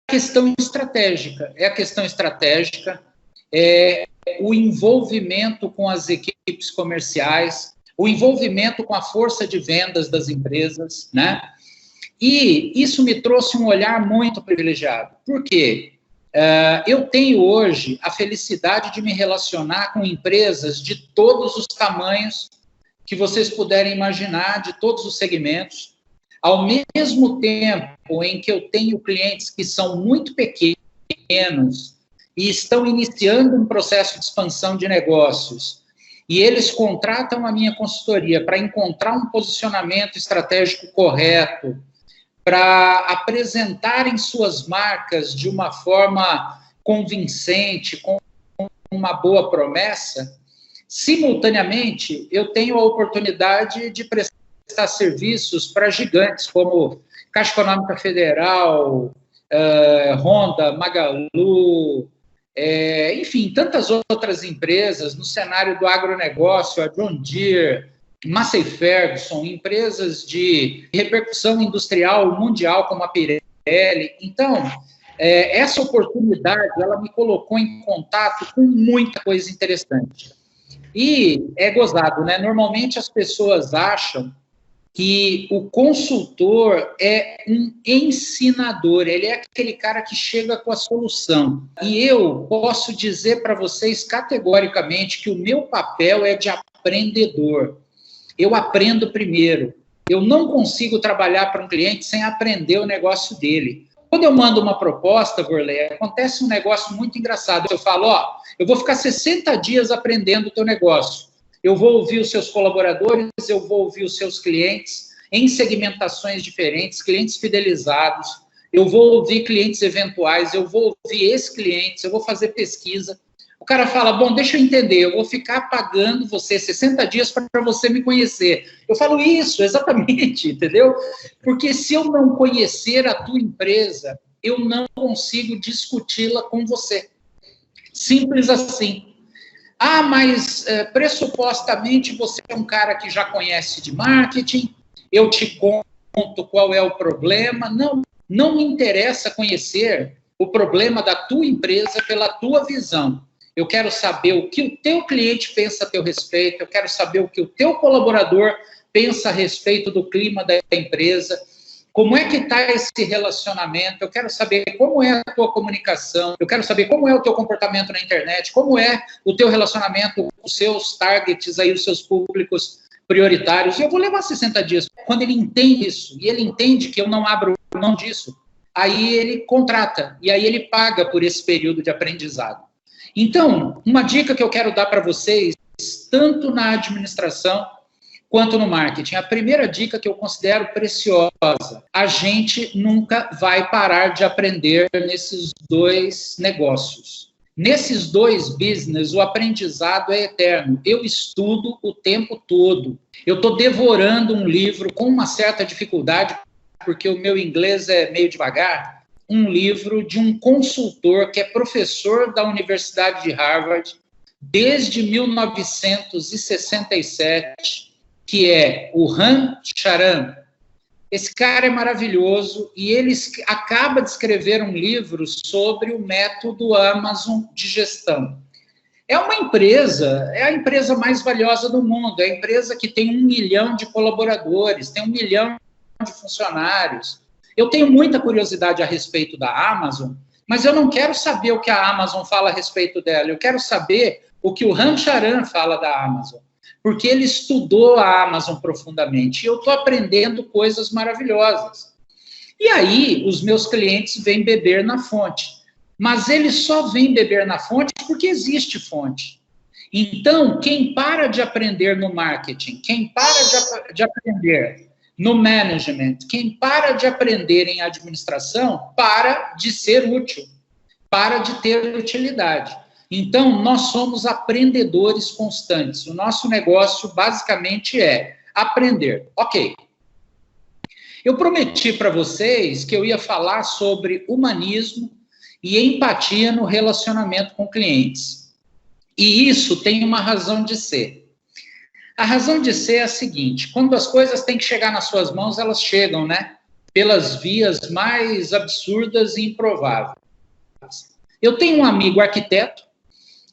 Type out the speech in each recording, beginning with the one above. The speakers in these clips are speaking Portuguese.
questão estratégica, é o envolvimento com as equipes comerciais, o envolvimento com a força de vendas das empresas, né? E isso me trouxe um olhar muito privilegiado. Por quê? Eu tenho hoje a felicidade de me relacionar com empresas de todos os tamanhos que vocês puderem imaginar, de todos os segmentos, ao mesmo tempo em que eu tenho clientes que são muito pequenos e estão iniciando um processo de expansão de negócios, e eles contratam a minha consultoria para encontrar um posicionamento estratégico correto, para apresentarem suas marcas de uma forma convincente, com uma boa promessa. Simultaneamente, eu tenho a oportunidade de prestar serviços para gigantes como Caixa Econômica Federal, Honda, Magalu, enfim, tantas outras empresas no cenário do agronegócio, a John Deere, Massey Ferguson, empresas de repercussão industrial mundial como a Pirelli. Então, essa oportunidade, ela me colocou em contato com muita coisa interessante. E é gozado, né? Normalmente as pessoas acham que o consultor é um ensinador, ele é aquele cara que chega com a solução. E eu posso dizer para vocês categoricamente que o meu papel é de aprendedor. Eu aprendo primeiro. Eu não consigo trabalhar para um cliente sem aprender o negócio dele. Quando eu mando uma proposta, Vorley, acontece um negócio muito engraçado. Eu falo, eu vou ficar 60 dias aprendendo o teu negócio. Eu vou ouvir os seus colaboradores, eu vou ouvir os seus clientes em segmentações diferentes, clientes fidelizados, eu vou ouvir clientes eventuais, eu vou ouvir ex-clientes, eu vou fazer pesquisa. O cara fala, bom, deixa eu entender, eu vou ficar pagando você 60 dias para você me conhecer. Eu falo isso, exatamente, entendeu? Porque se eu não conhecer a tua empresa, eu não consigo discuti-la com você. Simples assim. Mas pressupostamente você é um cara que já conhece de marketing, eu te conto qual é o problema. Não me interessa conhecer o problema da tua empresa pela tua visão. Eu quero saber o que o teu cliente pensa a teu respeito, eu quero saber o que o teu colaborador pensa a respeito do clima da empresa, como é que está esse relacionamento, eu quero saber como é a tua comunicação, eu quero saber como é o teu comportamento na internet, como é o teu relacionamento com os seus targets, aí, os seus públicos prioritários. E eu vou levar 60 dias. Quando ele entende isso, e ele entende que eu não abro mão disso, aí ele contrata, e aí ele paga por esse período de aprendizado. Então, uma dica que eu quero dar para vocês, tanto na administração quanto no marketing, a primeira dica que eu considero preciosa, a gente nunca vai parar de aprender nesses dois negócios. Nesses dois business, o aprendizado é eterno. Eu estudo o tempo todo. Eu estou devorando um livro com uma certa dificuldade, porque o meu inglês é meio devagar, um livro de um consultor que é professor da Universidade de Harvard desde 1967, que é o Ram Charan. Esse cara é maravilhoso e ele acaba de escrever um livro sobre o método Amazon de gestão. É uma empresa, é a empresa mais valiosa do mundo, é a empresa que tem 1 milhão de colaboradores, tem 1 milhão de funcionários. Eu tenho muita curiosidade a respeito da Amazon, mas eu não quero saber o que a Amazon fala a respeito dela, eu quero saber o que o Ram Charan fala da Amazon, porque ele estudou a Amazon profundamente, e eu estou aprendendo coisas maravilhosas. E aí, os meus clientes vêm beber na fonte, mas eles só vêm beber na fonte porque existe fonte. Então, quem para de aprender no marketing, quem para de aprender no management, quem para de aprender em administração, para de ser útil, para de ter utilidade. Então, nós somos aprendedores constantes. O nosso negócio, basicamente, é aprender. Ok. Eu prometi para vocês que eu ia falar sobre humanismo e empatia no relacionamento com clientes. E isso tem uma razão de ser. A razão de ser é a seguinte: quando as coisas têm que chegar nas suas mãos, elas chegam, né? pelas vias mais absurdas e improváveis. Eu tenho um amigo arquiteto,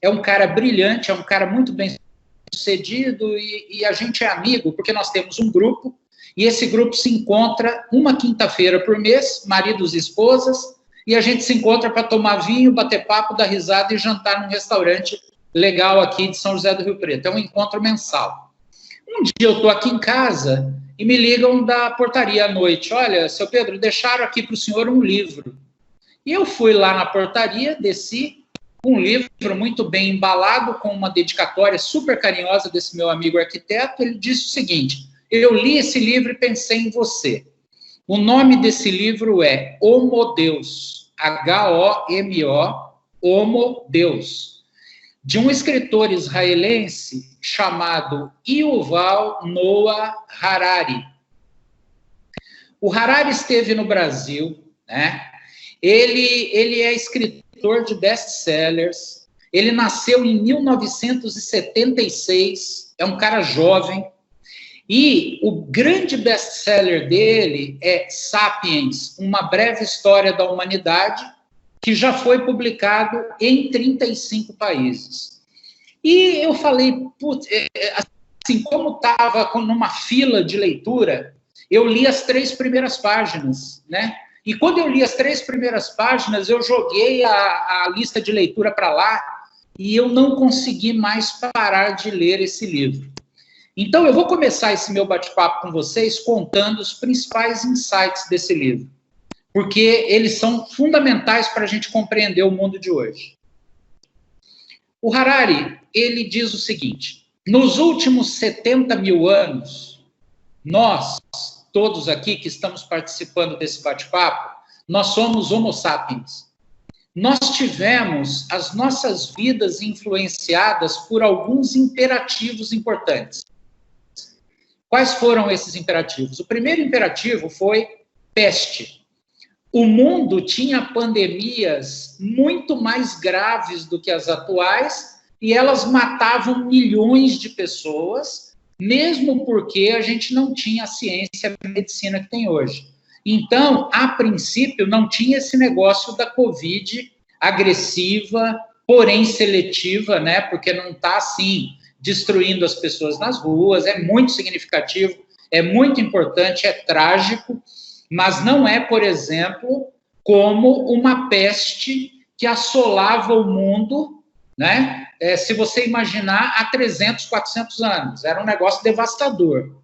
é um cara brilhante, é um cara muito bem sucedido, e a gente é amigo porque nós temos um grupo, e esse grupo se encontra uma quinta-feira por mês, maridos e esposas, e a gente se encontra para tomar vinho, bater papo, dar risada e jantar num restaurante legal aqui de São José do Rio Preto. É um encontro mensal. Um dia eu estou aqui em casa e me ligam da portaria à noite. Olha, seu Pedro, deixaram aqui para o senhor um livro. E eu fui lá na portaria, desci, um livro muito bem embalado, com uma dedicatória super carinhosa desse meu amigo arquiteto. Ele disse o seguinte: eu li esse livro e pensei em você. O nome desse livro é Homo Deus, H-O-M-O, Homo Deus, de um escritor israelense chamado Yuval Noah Harari. O Harari esteve no Brasil, né? Ele é escritor de best-sellers, ele nasceu em 1976, é um cara jovem, e o grande best-seller dele é Sapiens, Uma Breve História da Humanidade, que já foi publicado em 35 países. E eu falei, putz, assim, como estava numa fila de leitura, eu li as 3 primeiras páginas, né? E quando eu li as 3 primeiras páginas, eu joguei a lista de leitura para lá e eu não consegui mais parar de ler esse livro. Então, eu vou começar esse meu bate-papo com vocês contando os principais insights desse livro, porque eles são fundamentais para a gente compreender o mundo de hoje. O Harari, ele diz o seguinte: nos últimos 70 mil anos, nós, todos aqui que estamos participando desse bate-papo, nós somos Homo sapiens. Nós tivemos as nossas vidas influenciadas por alguns imperativos importantes. Quais foram esses imperativos? O primeiro imperativo foi peste. O mundo tinha pandemias muito mais graves do que as atuais e elas matavam milhões de pessoas, mesmo porque a gente não tinha a ciência e a medicina que tem hoje. Então, a princípio, não tinha esse negócio da Covid agressiva, porém seletiva, né? Porque não está assim destruindo as pessoas nas ruas, é muito significativo, é muito importante, é trágico, mas não é, por exemplo, como uma peste que assolava o mundo, né? Se você imaginar, há 300, 400 anos, era um negócio devastador. O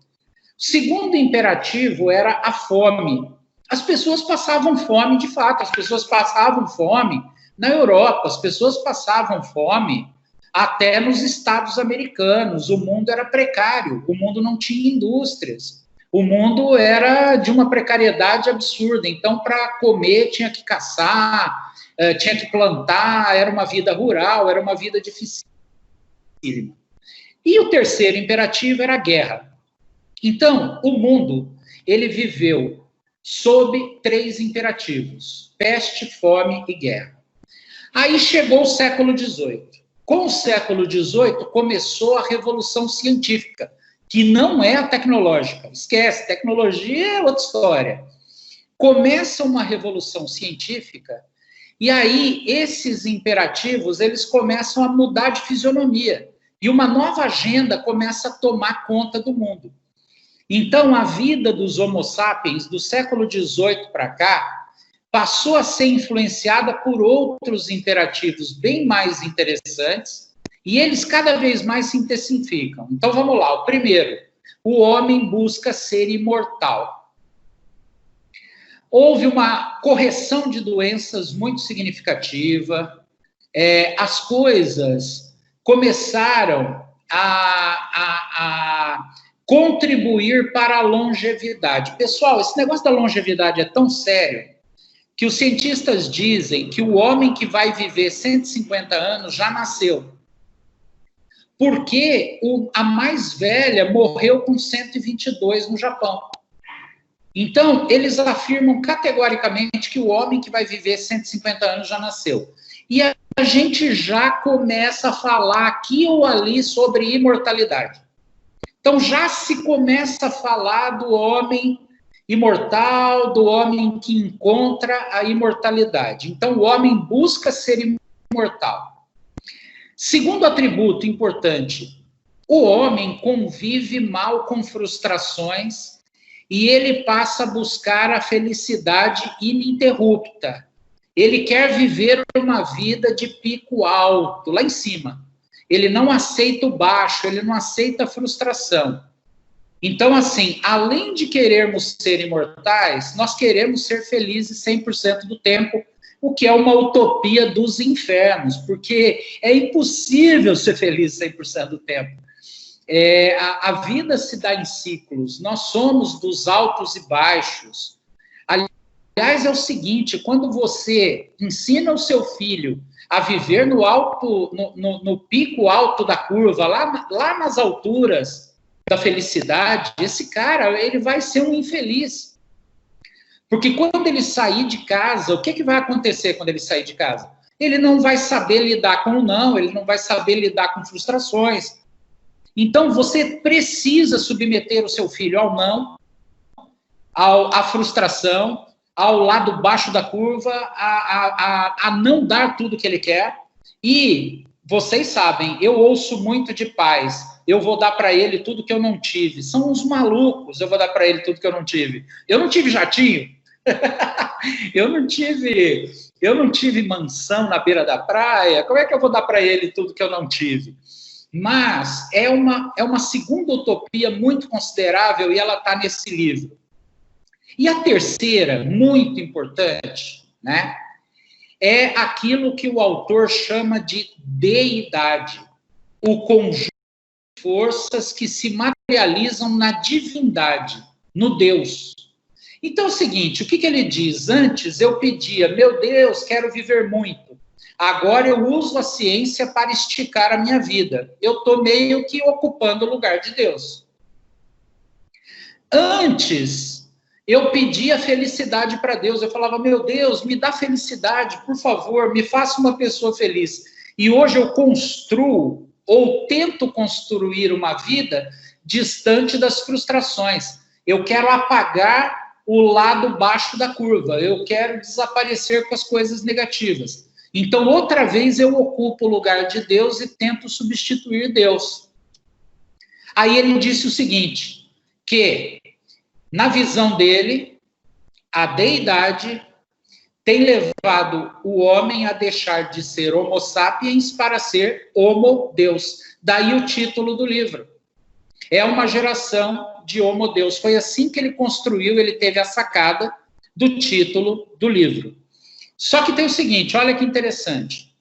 segundo imperativo era a fome. As pessoas passavam fome, de fato, as pessoas passavam fome na Europa, as pessoas passavam fome até nos Estados americanos. O mundo era precário, o mundo não tinha indústrias, o mundo era de uma precariedade absurda. Então, para comer, tinha que caçar, tinha que plantar, era uma vida rural, era uma vida difícil. E o terceiro imperativo era a guerra. Então, o mundo, ele viveu sob 3 imperativos: peste, fome e guerra. Aí chegou o século XVIII. Com o século XVIII, começou a Revolução Científica, que não é a tecnológica. Esquece, tecnologia é outra história. Começa uma Revolução Científica, e aí esses imperativos, eles começam a mudar de fisionomia, e uma nova agenda começa a tomar conta do mundo. Então, a vida dos Homo sapiens, do século XVIII para cá, passou a ser influenciada por outros imperativos bem mais interessantes, e eles cada vez mais se intensificam. Então, vamos lá. O primeiro, o homem busca ser imortal. Houve uma correção de doenças muito significativa, as coisas começaram a contribuir para a longevidade. Pessoal, esse negócio da longevidade é tão sério que os cientistas dizem que o homem que vai viver 150 anos já nasceu. Porque a mais velha morreu com 122 no Japão. Então, eles afirmam categoricamente que o homem que vai viver 150 anos já nasceu. E a gente já começa a falar aqui ou ali sobre imortalidade. Então, já se começa a falar do homem imortal do homem que encontra a imortalidade. Então, o homem busca ser imortal. Segundo atributo importante, o homem convive mal com frustrações e ele passa a buscar a felicidade ininterrupta. Ele quer viver uma vida de pico alto, lá em cima. Ele não aceita o baixo, ele não aceita a frustração. Então, assim, além de querermos ser imortais, nós queremos ser felizes 100% do tempo, o que é uma utopia dos infernos, porque é impossível ser feliz 100% do tempo. A vida se dá em ciclos, nós somos dos altos e baixos. Aliás, é o seguinte, quando você ensina o seu filho a viver no pico alto da curva, lá nas alturas da felicidade, esse cara, ele vai ser um infeliz. Porque quando ele sair de casa, o que vai acontecer quando ele sair de casa? Ele não vai saber lidar com o não, ele não vai saber lidar com frustrações. Então, você precisa submeter o seu filho ao não, à frustração, ao lado baixo da curva, a não dar tudo que ele quer. E vocês sabem, eu ouço muito de pais, eu vou dar para ele tudo que eu não tive. São uns malucos, eu vou dar para ele tudo que eu não tive. Eu não tive jatinho, eu não tive mansão na beira da praia, como é que eu vou dar para ele tudo que eu não tive? Mas é uma segunda utopia muito considerável e ela está nesse livro. E a terceira, muito importante, né, é aquilo que o autor chama de deidade, o conjunto de forças que se materializam na divindade, no Deus. Então é o seguinte, o que ele diz? Antes eu pedia, meu Deus, quero viver muito. Agora eu uso a ciência para esticar a minha vida. Eu estou meio que ocupando o lugar de Deus. Antes, eu pedia felicidade para Deus. Eu falava, meu Deus, me dá felicidade, por favor, me faça uma pessoa feliz. E hoje eu construo, ou tento construir uma vida distante das frustrações. Eu quero apagar o lado baixo da curva. Eu quero desaparecer com as coisas negativas. Então, outra vez, eu ocupo o lugar de Deus e tento substituir Deus. Aí ele disse o seguinte, que, na visão dele, a deidade tem levado o homem a deixar de ser homo sapiens para ser homo deus. Daí o título do livro. É uma geração de homo deus. Foi assim que ele construiu, ele teve a sacada do título do livro. Só que tem o seguinte, olha que interessante.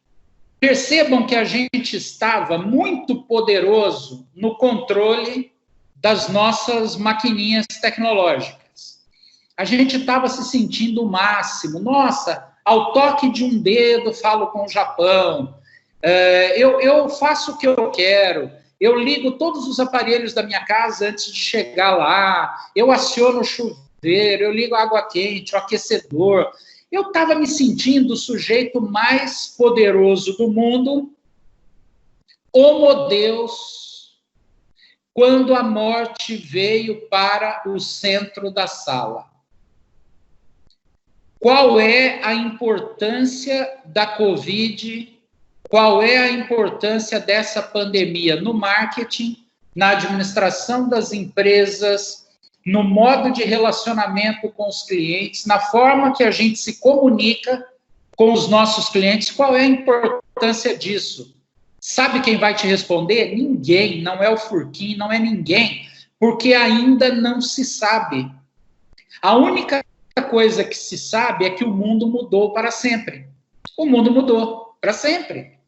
Percebam que a gente estava muito poderoso no controle das nossas maquininhas tecnológicas. A gente estava se sentindo o máximo. Nossa, ao toque de um dedo falo com o Japão. Eu faço o que eu quero. Eu ligo todos os aparelhos da minha casa antes de chegar lá. Eu aciono o chuveiro, eu ligo a água quente, o aquecedor. Eu estava me sentindo o sujeito mais poderoso do mundo, homo deus, quando a morte veio para o centro da sala. Qual é a importância da Covid? Qual é a importância dessa pandemia no marketing, na administração das empresas, no modo de relacionamento com os clientes, na forma que a gente se comunica com os nossos clientes? Qual é a importância disso? Sabe quem vai te responder? Ninguém, não é o Furquim, não é ninguém, porque ainda não se sabe. A única coisa que se sabe é que o mundo mudou para sempre. O mundo mudou para sempre.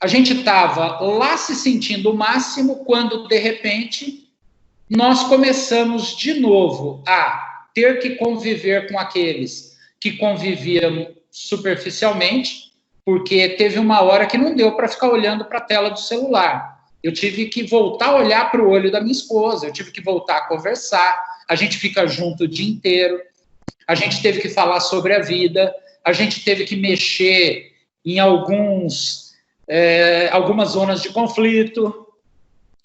A gente estava lá se sentindo o máximo quando, de repente, nós começamos de novo a ter que conviver com aqueles que conviviam superficialmente, porque teve uma hora que não deu para ficar olhando para a tela do celular. Eu tive que voltar a olhar para o olho da minha esposa, eu tive que voltar a conversar, a gente fica junto o dia inteiro, a gente teve que falar sobre a vida, a gente teve que mexer em algumas zonas de conflito.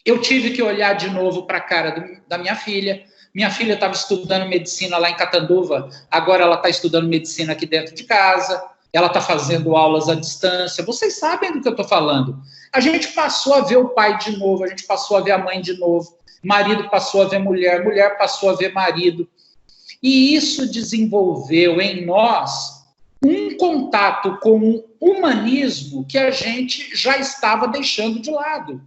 Eu tive que olhar de novo para a cara da minha filha, Minha filha estava estudando medicina lá em Catanduva, agora ela está estudando medicina aqui dentro de casa, ela está fazendo aulas à distância. Vocês sabem do que eu estou falando. A gente passou a ver o pai de novo, a gente passou a ver a mãe de novo, marido passou a ver mulher, mulher passou a ver marido. E isso desenvolveu em nós um contato com um humanismo que a gente já estava deixando de lado.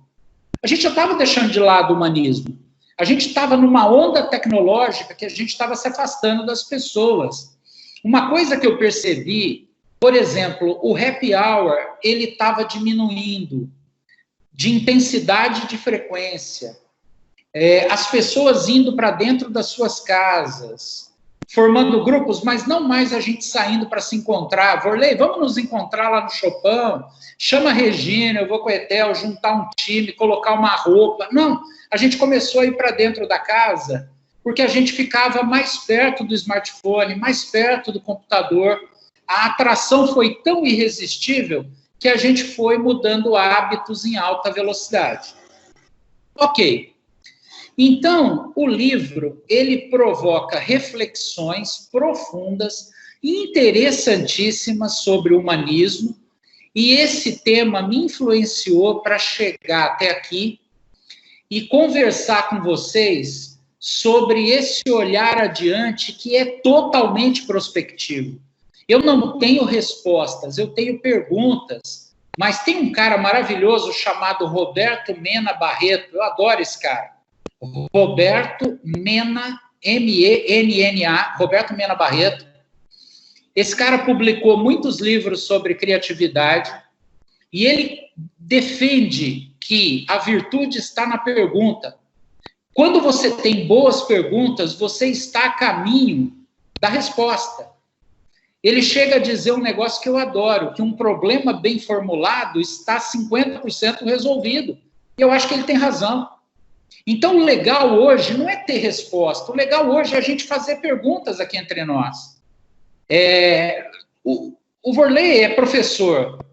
A gente já estava deixando de lado o humanismo. A gente estava numa onda tecnológica que a gente estava se afastando das pessoas. Uma coisa que eu percebi, por exemplo, o happy hour, ele estava diminuindo de intensidade e de frequência. As pessoas indo para dentro das suas casas, formando grupos, mas não mais a gente saindo para se encontrar. Vorley, vamos nos encontrar lá no Chopão, chama a Regina, eu vou com a Etel, juntar um time, colocar uma roupa. Não, a gente começou a ir para dentro da casa, porque a gente ficava mais perto do smartphone, mais perto do computador. A atração foi tão irresistível que a gente foi mudando hábitos em alta velocidade. Ok. Então, o livro, ele provoca reflexões profundas e interessantíssimas sobre o humanismo, e esse tema me influenciou para chegar até aqui e conversar com vocês sobre esse olhar adiante que é totalmente prospectivo. Eu não tenho respostas, eu tenho perguntas, mas tem um cara maravilhoso chamado Roberto Mena Barreto, eu adoro esse cara. Roberto Mena, M-E-N-N-A, Roberto Mena Barreto. Esse cara publicou muitos livros sobre criatividade e ele defende que a virtude está na pergunta. Quando você tem boas perguntas, você está a caminho da resposta. Ele chega a dizer um negócio que eu adoro, que um problema bem formulado está 50% resolvido. E eu acho que ele tem razão. Então, o legal hoje não é ter resposta. O legal hoje é a gente fazer perguntas aqui entre nós. O Vorley é professor,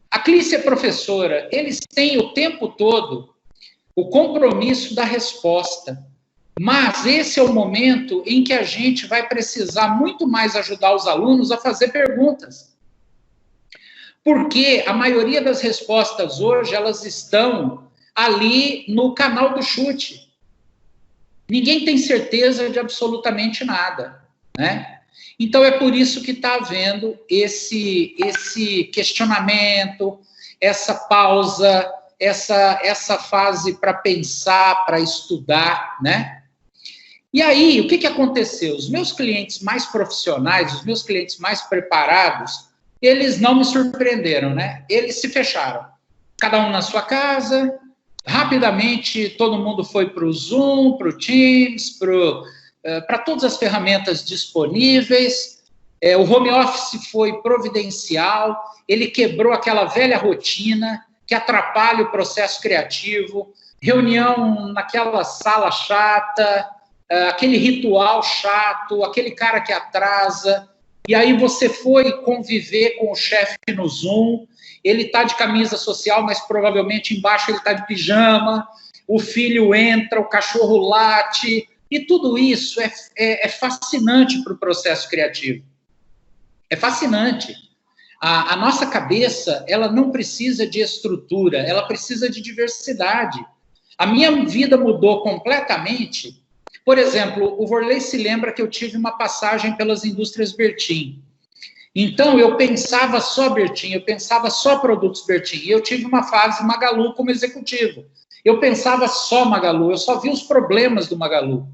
a Clícia é professora. Eles têm o tempo todo o compromisso da resposta. Mas esse é o momento em que a gente vai precisar muito mais ajudar os alunos a fazer perguntas. Porque a maioria das respostas hoje, elas estão ali no canal do chute. Ninguém tem certeza de absolutamente nada, né? Então, é por isso que está havendo esse questionamento, essa pausa, essa fase para pensar, para estudar, né? E aí, o que aconteceu? Os meus clientes mais profissionais, os meus clientes mais preparados, eles não me surpreenderam, né? Eles se fecharam. Cada um na sua casa. Rapidamente, todo mundo foi para o Zoom, para o Teams, para todas as ferramentas disponíveis. O home office foi providencial, ele quebrou aquela velha rotina que atrapalha o processo criativo, reunião naquela sala chata, aquele ritual chato, aquele cara que atrasa, e aí você foi conviver com o chefe no Zoom, ele está de camisa social, mas provavelmente embaixo ele está de pijama, o filho entra, o cachorro late, e tudo isso é fascinante para o processo criativo. É fascinante. A nossa cabeça, ela não precisa de estrutura, ela precisa de diversidade. A minha vida mudou completamente. Por exemplo, o Vorley se lembra que eu tive uma passagem pelas indústrias Bertin. Então, eu pensava só Bertin, eu pensava só produtos Bertin. E eu tive uma fase Magalu como executivo. Eu pensava só Magalu, eu só vi os problemas do Magalu.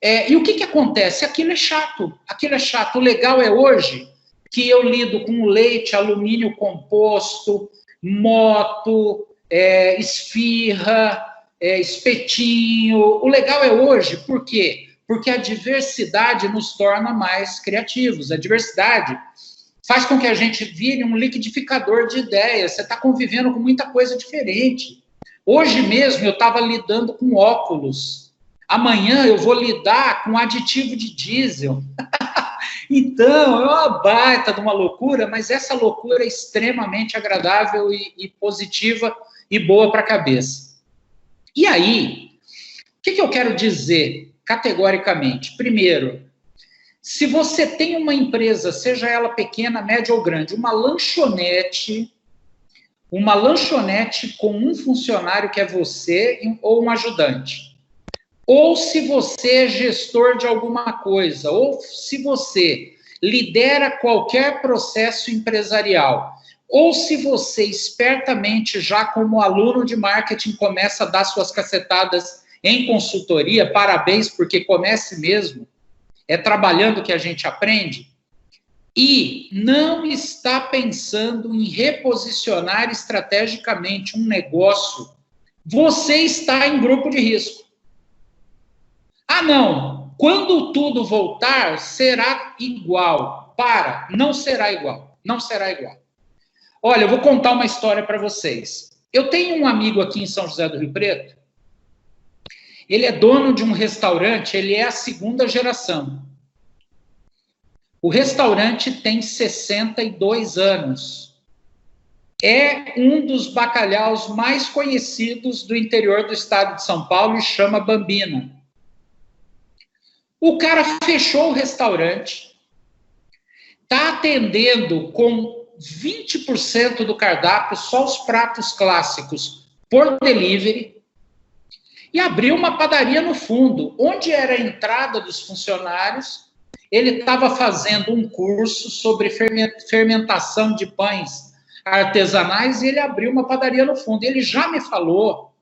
E o que acontece? Aquilo é chato, aquilo é chato. O legal é hoje que eu lido com leite, alumínio composto, moto, esfirra, espetinho. O legal é hoje, por quê? Porque a diversidade nos torna mais criativos. A diversidade faz com que a gente vire um liquidificador de ideias. Você está convivendo com muita coisa diferente. Hoje mesmo eu estava lidando com óculos. Amanhã eu vou lidar com aditivo de diesel. Então, é uma baita de uma loucura, mas essa loucura é extremamente agradável e positiva e boa para a cabeça. E aí, o que eu quero dizer, categoricamente. Primeiro, se você tem uma empresa, seja ela pequena, média ou grande, uma lanchonete com um funcionário que é você ou um ajudante, ou se você é gestor de alguma coisa, ou se você lidera qualquer processo empresarial, ou se você espertamente, já como aluno de marketing, começa a dar suas cacetadas em consultoria, parabéns, porque comece mesmo, é trabalhando que a gente aprende, e não está pensando em reposicionar estrategicamente um negócio, você está em grupo de risco. Ah, não, quando tudo voltar, será igual. Não será igual, não será igual. Olha, eu vou contar uma história para vocês. Eu tenho um amigo aqui em São José do Rio Preto, ele é dono de um restaurante, ele é a segunda geração. O restaurante tem 62 anos. É um dos bacalhaus mais conhecidos do interior do estado de São Paulo e chama Bambina. O cara fechou o restaurante, está atendendo com 20% do cardápio, só os pratos clássicos, por delivery, e abriu uma padaria no fundo, onde era a entrada dos funcionários. Ele estava fazendo um curso sobre fermentação de pães artesanais e ele abriu uma padaria no fundo. Ele já me falou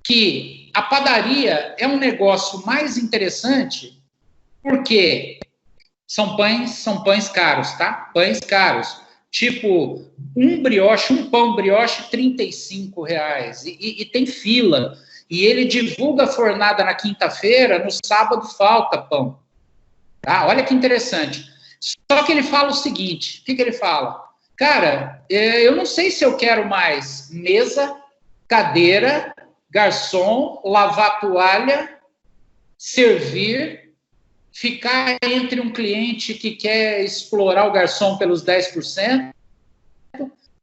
que a padaria é um negócio mais interessante porque são pães caros, tá? Pães caros. Tipo, um pão brioche, R$35. E tem fila. E ele divulga a fornada na quinta-feira, no sábado falta pão. Tá? Olha que interessante. Só que ele fala o seguinte, o que ele fala? Cara, eu não sei se eu quero mais mesa, cadeira, garçom, lavar toalha, servir, ficar entre um cliente que quer explorar o garçom pelos 10%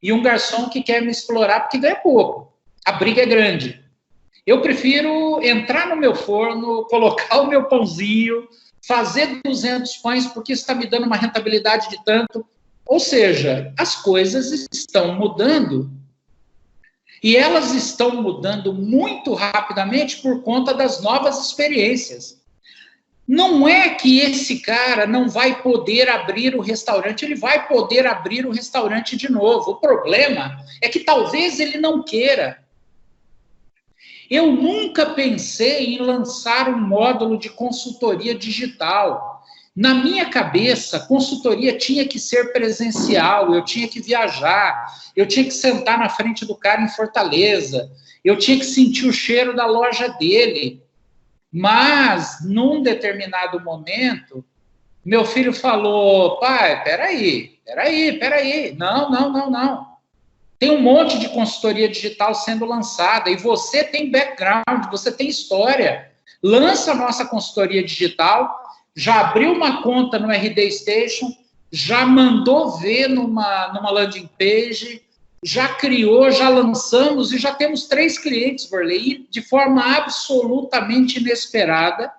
e um garçom que quer me explorar porque ganha pouco. A briga é grande. Eu prefiro entrar no meu forno, colocar o meu pãozinho, fazer 200 pães, porque isso está me dando uma rentabilidade de tanto. Ou seja, as coisas estão mudando. E elas estão mudando muito rapidamente por conta das novas experiências. Não é que esse cara não vai poder abrir o restaurante, ele vai poder abrir o restaurante de novo. O problema é que talvez ele não queira. Eu nunca pensei em lançar um módulo de consultoria digital. Na minha cabeça, consultoria tinha que ser presencial, eu tinha que viajar, eu tinha que sentar na frente do cara em Fortaleza, eu tinha que sentir o cheiro da loja dele. Mas, num determinado momento, meu filho falou, pai, peraí, não. Tem um monte de consultoria digital sendo lançada e você tem background, você tem história. Lança a nossa consultoria digital, já abriu uma conta no RD Station, já mandou ver numa landing page, já criou, já lançamos e já temos 3 clientes, Vorley, de forma absolutamente inesperada.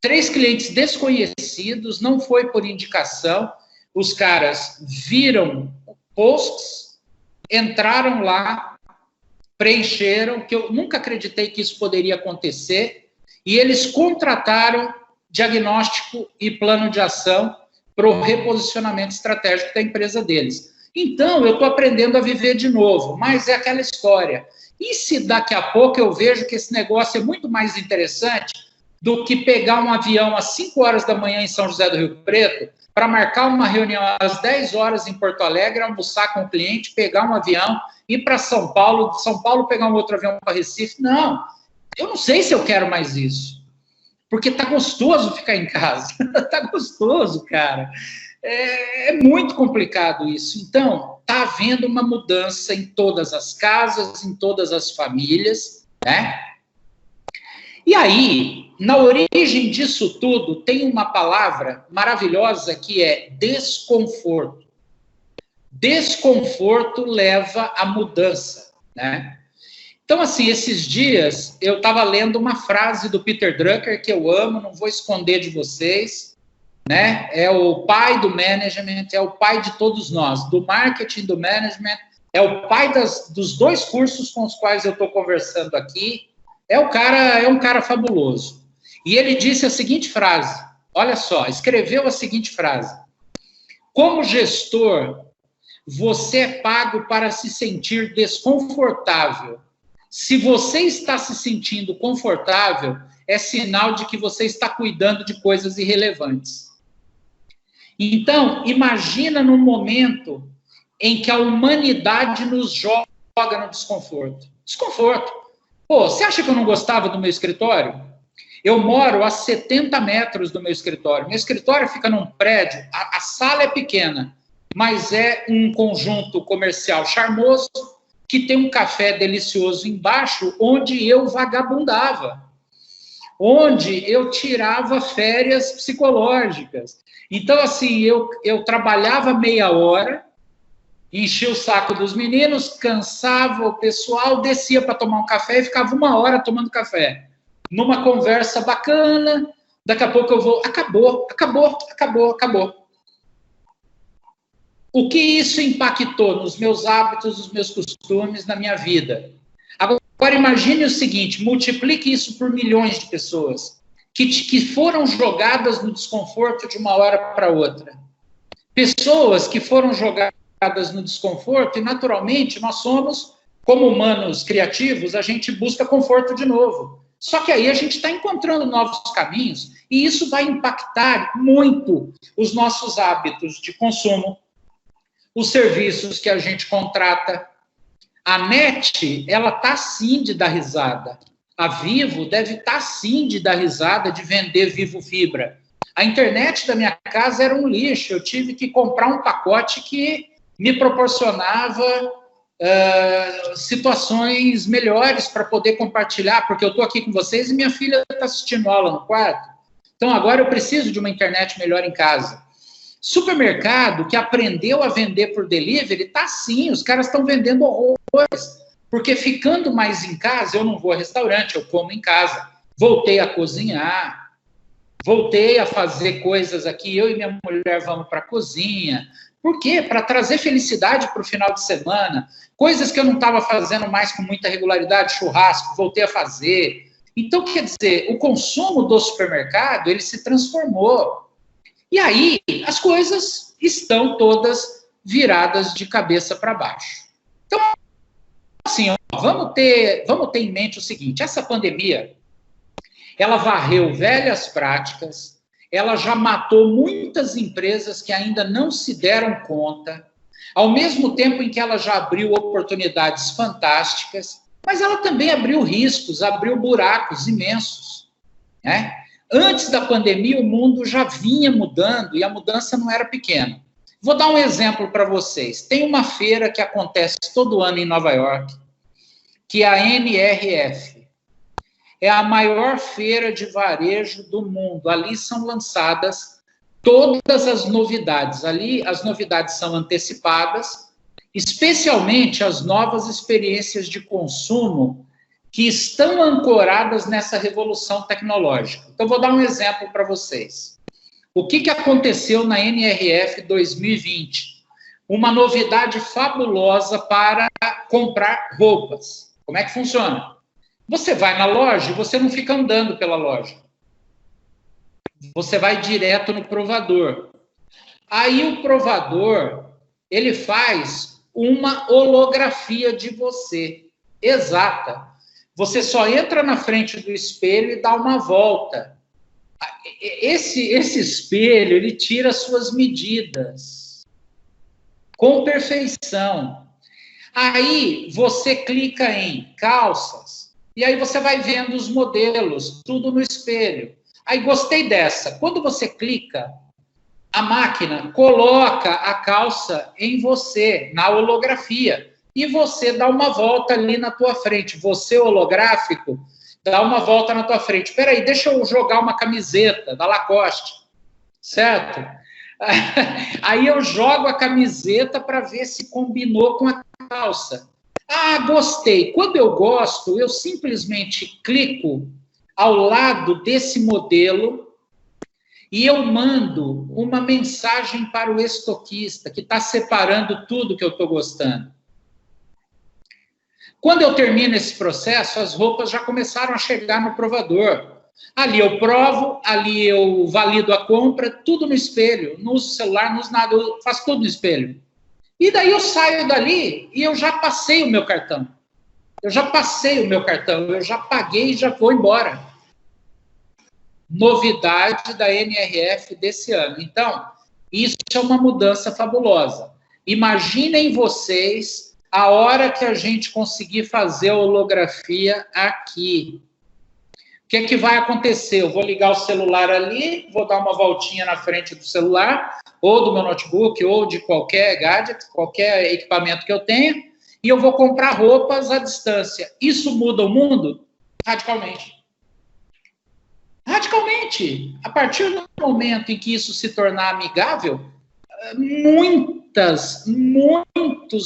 3 clientes desconhecidos, não foi por indicação, os caras viram posts, entraram lá, preencheram, que eu nunca acreditei que isso poderia acontecer, e eles contrataram diagnóstico e plano de ação para o reposicionamento estratégico da empresa deles. Então, eu estou aprendendo a viver de novo, mas é aquela história. E se daqui a pouco eu vejo que esse negócio é muito mais interessante do que pegar um avião às 5 horas da manhã em São José do Rio Preto, para marcar uma reunião às 10 horas em Porto Alegre, almoçar com o cliente, pegar um avião, ir para São Paulo, pegar um outro avião para Recife. Não, eu não sei se eu quero mais isso. Porque tá gostoso ficar em casa. Tá gostoso, cara. É muito complicado isso. Então, tá havendo uma mudança em todas as casas, em todas as famílias, né? E aí, na origem disso tudo, tem uma palavra maravilhosa que é desconforto. Desconforto leva à mudança, né? Então, assim, esses dias eu estava lendo uma frase do Peter Drucker que eu amo, não vou esconder de vocês, né? É o pai do management, é o pai de todos nós, do marketing, do management, é o pai dos dois cursos com os quais eu estou conversando aqui. É um cara fabuloso. E ele disse a seguinte frase, olha só, escreveu a seguinte frase: como gestor, você é pago para se sentir desconfortável. Se você está se sentindo confortável, é sinal de que você está cuidando de coisas irrelevantes. Então, imagina num momento em que a humanidade nos joga no desconforto. Desconforto. Pô, você acha que eu não gostava do meu escritório? Eu moro a 70 metros do meu escritório. Meu escritório fica num prédio, a sala é pequena, mas é um conjunto comercial charmoso, que tem um café delicioso embaixo, onde eu vagabundava, onde eu tirava férias psicológicas. Então, assim, eu trabalhava meia hora, enchia o saco dos meninos, cansava o pessoal, descia para tomar um café e ficava 1 hora tomando café. Numa conversa bacana, daqui a pouco eu vou... Acabou. O que isso impactou nos meus hábitos, nos meus costumes, na minha vida? Agora imagine o seguinte, multiplique isso por milhões de pessoas que foram jogadas no desconforto de uma hora para outra. Pessoas que foram jogadas no desconforto e, naturalmente, nós somos, como humanos criativos, a gente busca conforto de novo. Só que aí a gente está encontrando novos caminhos e isso vai impactar muito os nossos hábitos de consumo, os serviços que a gente contrata. A NET, ela está sim de dar risada. A Vivo deve estar sim de dar risada de vender Vivo Fibra. A internet da minha casa era um lixo. Eu tive que comprar um pacote que me proporcionava situações melhores para poder compartilhar, porque eu estou aqui com vocês e minha filha está assistindo aula no quarto. Então, agora eu preciso de uma internet melhor em casa. Supermercado que aprendeu a vender por delivery, tá sim, os caras estão vendendo horrores, porque ficando mais em casa, eu não vou a restaurante, eu como em casa. Voltei a cozinhar, voltei a fazer coisas aqui, eu e minha mulher vamos para a cozinha. Por quê? Para trazer felicidade para o final de semana, coisas que eu não estava fazendo mais com muita regularidade, churrasco, voltei a fazer. Então, quer dizer, o consumo do supermercado, ele se transformou. E aí, as coisas estão todas viradas de cabeça para baixo. Então, assim, vamos ter em mente o seguinte, essa pandemia, ela varreu velhas práticas, ela já matou muitas empresas que ainda não se deram conta, ao mesmo tempo em que ela já abriu oportunidades fantásticas, mas ela também abriu riscos, abriu buracos imensos, né? Antes da pandemia, o mundo já vinha mudando e a mudança não era pequena. Vou dar um exemplo para vocês. Tem uma feira que acontece todo ano em Nova York, que é a NRF. É a maior feira de varejo do mundo. Ali são lançadas todas as novidades. Ali as novidades são antecipadas, especialmente as novas experiências de consumo que estão ancoradas nessa revolução tecnológica. Então, vou dar um exemplo para vocês. O que aconteceu na NRF 2020? Uma novidade fabulosa para comprar roupas. Como é que funciona? Você vai na loja e você não fica andando pela loja. Você vai direto no provador. Aí o provador, ele faz uma holografia de você, exata. Você só entra na frente do espelho e dá uma volta. Esse espelho, ele tira suas medidas com perfeição. Aí você clica em calças e aí você vai vendo os modelos, tudo no espelho. Aí gostei dessa. Quando você clica, a máquina coloca a calça em você, na holografia. E você dá uma volta ali na tua frente. Você, holográfico, dá uma volta na tua frente. Espera aí, deixa eu jogar uma camiseta da Lacoste, certo? Aí eu jogo a camiseta para ver se combinou com a calça. Ah, gostei. Quando eu gosto, eu simplesmente clico ao lado desse modelo e eu mando uma mensagem para o estoquista, que está separando tudo que eu estou gostando. Quando eu termino esse processo, as roupas já começaram a chegar no provador. Ali eu provo, ali eu valido a compra, tudo no espelho. Não uso celular, não uso nada, eu faço tudo no espelho. E daí eu saio dali e eu já passei o meu cartão. Eu já paguei e já vou embora. Novidade da NRF desse ano. Então, isso é uma mudança fabulosa. Imaginem vocês a hora que a gente conseguir fazer a holografia aqui. O que é que vai acontecer? Eu vou ligar o celular ali, vou dar uma voltinha na frente do celular, ou do meu notebook, ou de qualquer gadget, qualquer equipamento que eu tenha, e eu vou comprar roupas à distância. Isso muda o mundo? Radicalmente. Radicalmente. A partir do momento em que isso se tornar amigável, muitos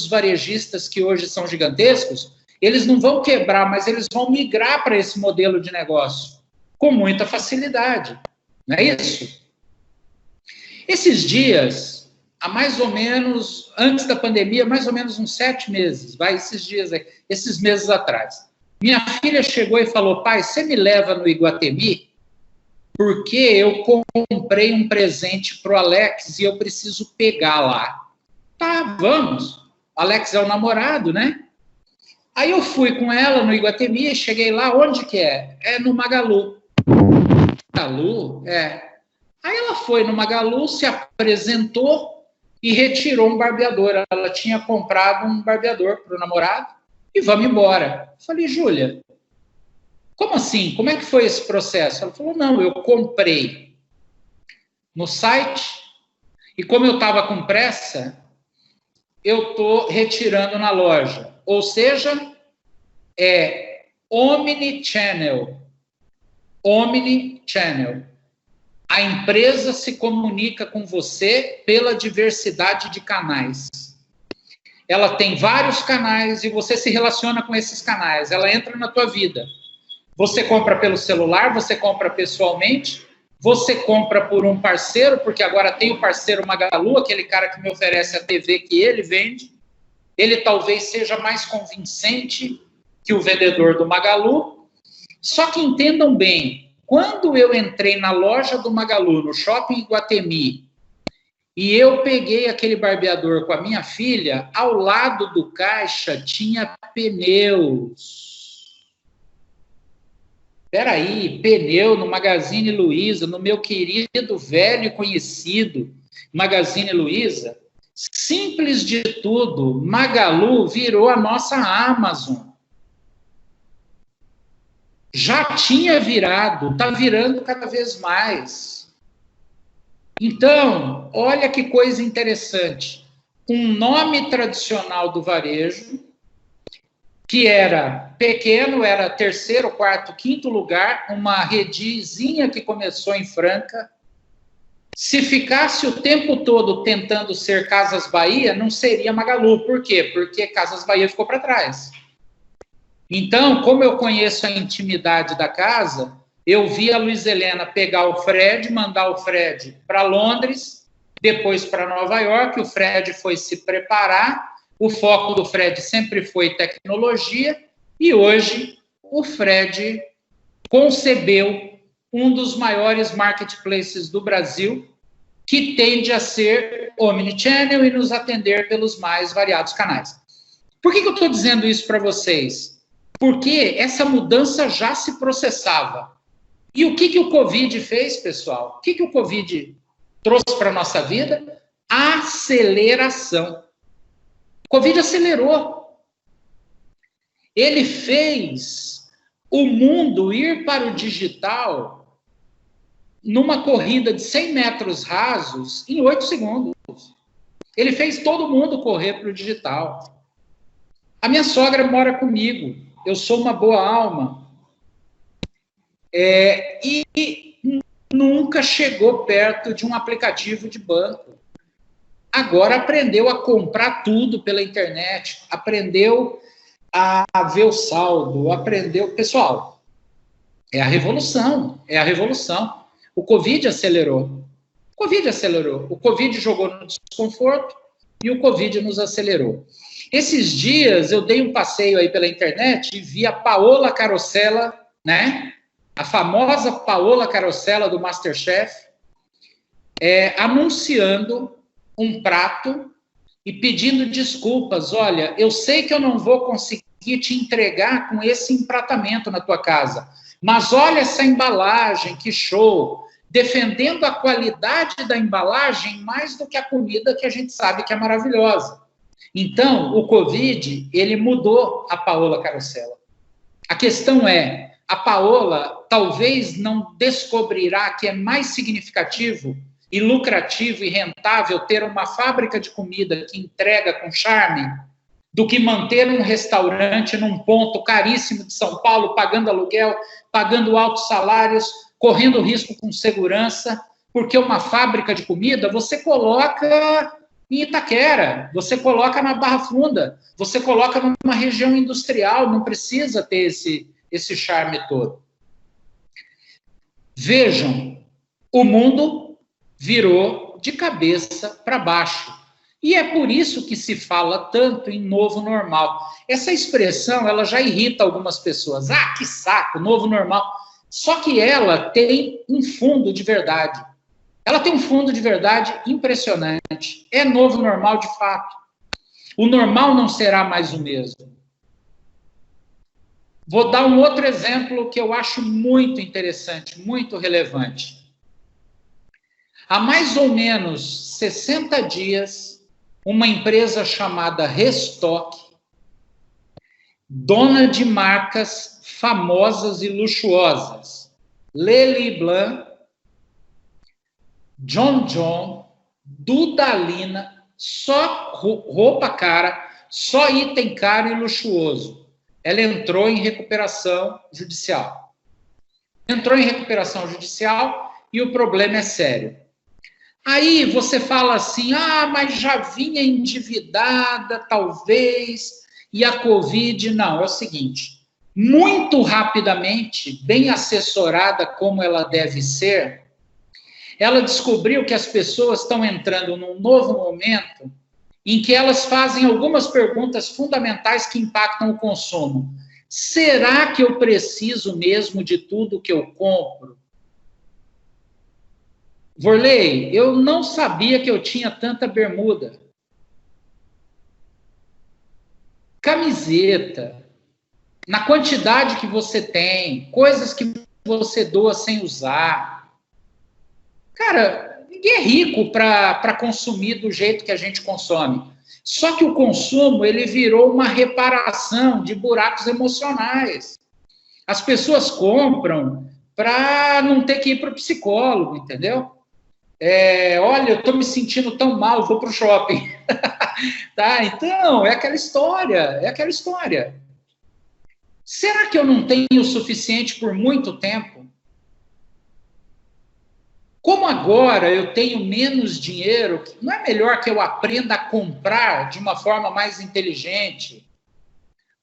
varejistas que hoje são gigantescos, eles não vão quebrar, mas eles vão migrar para esse modelo de negócio com muita facilidade. Não é isso? Esses dias, há mais ou menos, antes da pandemia, mais ou menos uns 7 meses, esses meses atrás, minha filha chegou e falou: pai, você me leva no Iguatemi? Porque eu comprei um presente para o Alex e eu preciso pegar lá. Tá, vamos. O Alex é o namorado, né? Aí eu fui com ela no Iguatemi e cheguei lá, onde que é? É no Magalu. Magalu? É. Aí ela foi no Magalu, se apresentou e retirou um barbeador. Ela tinha comprado um barbeador para o namorado e vamos embora. Falei: Júlia, como assim? Como é que foi esse processo? Ela falou: não, eu comprei no site e como eu estava com pressa, eu estou retirando na loja. Ou seja, é omnichannel. Omnichannel. A empresa se comunica com você pela diversidade de canais. Ela tem vários canais e você se relaciona com esses canais. Ela entra na tua vida. Você compra pelo celular, você compra pessoalmente, você compra por um parceiro, porque agora tem o parceiro Magalu, aquele cara que me oferece a TV que ele vende. Ele talvez seja mais convincente que o vendedor do Magalu. Só que entendam bem, quando eu entrei na loja do Magalu, no Shopping Iguatemi, e eu peguei aquele barbeador com a minha filha, ao lado do caixa tinha pneus. Peraí, pneu no Magazine Luiza, no meu querido, velho e conhecido Magazine Luiza. Simples de tudo, Magalu virou a nossa Amazon. Já tinha virado, está virando cada vez mais. Então, olha que coisa interessante. Um nome tradicional do varejo, que era pequeno, era terceiro, quarto, quinto lugar, uma redezinha que começou em Franca. Se ficasse o tempo todo tentando ser Casas Bahia, não seria Magalu. Por quê? Porque Casas Bahia ficou para trás. Então, como eu conheço a intimidade da casa, eu vi a Luiz Helena pegar o Fred, mandar o Fred para Londres, depois para Nova York. O Fred foi se preparar. O foco do Fred sempre foi tecnologia e hoje o Fred concebeu um dos maiores marketplaces do Brasil, que tende a ser omnichannel e nos atender pelos mais variados canais. Por que eu estou dizendo isso para vocês? Porque essa mudança já se processava. E o que o Covid fez, pessoal? O que o Covid trouxe para a nossa vida? Aceleração. O Covid acelerou. Ele fez o mundo ir para o digital numa corrida de 100 metros rasos em 8 segundos. Ele fez todo mundo correr para o digital. A minha sogra mora comigo. Eu sou uma boa alma. E nunca chegou perto de um aplicativo de banco. Agora aprendeu a comprar tudo pela internet, aprendeu a ver o saldo, aprender. Pessoal, é a revolução, é a revolução. O Covid acelerou. O Covid acelerou. O Covid jogou no desconforto e o Covid nos acelerou. Esses dias eu dei um passeio aí pela internet e vi a Paola Carosella, né? A famosa Paola Carosella do MasterChef, anunciando um prato e pedindo desculpas. Olha, eu sei que eu não vou conseguir te entregar com esse empratamento na tua casa, mas olha essa embalagem, que show! Defendendo a qualidade da embalagem mais do que a comida, que a gente sabe que é maravilhosa. Então, o Covid, ele mudou a Paola Carosella. A questão é, a Paola talvez não descobrirá que é mais significativo e lucrativo e rentável ter uma fábrica de comida que entrega com charme do que manter um restaurante num ponto caríssimo de São Paulo, pagando aluguel, pagando altos salários, correndo risco com segurança, porque uma fábrica de comida você coloca em Itaquera, você coloca na Barra Funda, você coloca numa região industrial, não precisa ter esse charme todo. Vejam, o mundo virou de cabeça para baixo. E é por isso que se fala tanto em novo normal. Essa expressão, ela já irrita algumas pessoas. Ah, que saco, novo normal. Só que ela tem um fundo de verdade. Ela tem um fundo de verdade impressionante. É novo normal de fato. O normal não será mais o mesmo. Vou dar um outro exemplo que eu acho muito interessante, muito relevante. Há mais ou menos 60 dias, uma empresa chamada Restock, dona de marcas famosas e luxuosas, Lely Blanc, John John, Dudalina, só roupa cara, só item caro e luxuoso. Ela entrou em recuperação judicial. Entrou em recuperação judicial e o problema é sério. Aí você fala assim, mas já vinha endividada, talvez, e a Covid... Não, é o seguinte, muito rapidamente, bem assessorada como ela deve ser, ela descobriu que as pessoas estão entrando num novo momento em que elas fazem algumas perguntas fundamentais que impactam o consumo. Será que eu preciso mesmo de tudo que eu compro? Vorley, eu não sabia que eu tinha tanta bermuda. Camiseta, na quantidade que você tem, coisas que você doa sem usar. Cara, ninguém é rico para consumir do jeito que a gente consome. Só que o consumo, ele virou uma reparação de buracos emocionais. As pessoas compram para não ter que ir para o psicólogo, entendeu? Olha, eu estou me sentindo tão mal, vou para o shopping. Tá? Então, é aquela história. Será que eu não tenho o suficiente por muito tempo? Como agora eu tenho menos dinheiro, não é melhor que eu aprenda a comprar de uma forma mais inteligente?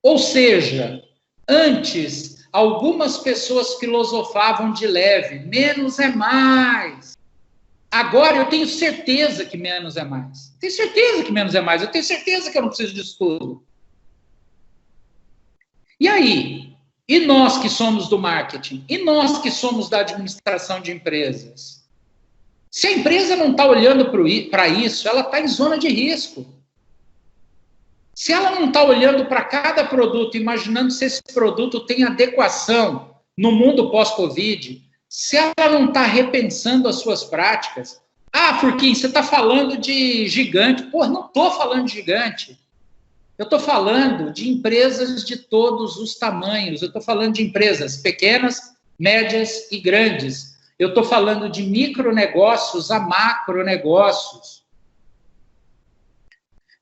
Ou seja, antes, algumas pessoas filosofavam de leve, menos é mais. Agora eu tenho certeza que menos é mais. Tenho certeza que menos é mais. Eu tenho certeza que eu não preciso disso tudo. E aí? E nós que somos do marketing? E nós que somos da administração de empresas? Se a empresa não está olhando para isso, ela está em zona de risco. Se ela não está olhando para cada produto, imaginando se esse produto tem adequação no mundo pós-Covid, se ela não está repensando as suas práticas... Furquim, você está falando de gigante. Pô, não estou falando de gigante. Eu estou falando de empresas de todos os tamanhos. Eu estou falando de empresas pequenas, médias e grandes. Eu estou falando de micronegócios a macronegócios.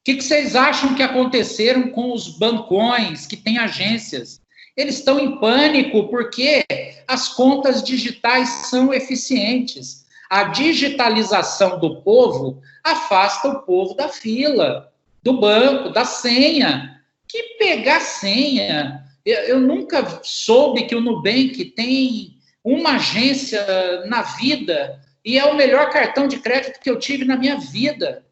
O que vocês acham que aconteceram com os bancões que têm agências? Eles estão em pânico porque as contas digitais são eficientes. A digitalização do povo afasta o povo da fila, do banco, da senha, Que pegar senha? Eu nunca soube que o Nubank tem uma agência na vida e é o melhor cartão de crédito que eu tive na minha vida.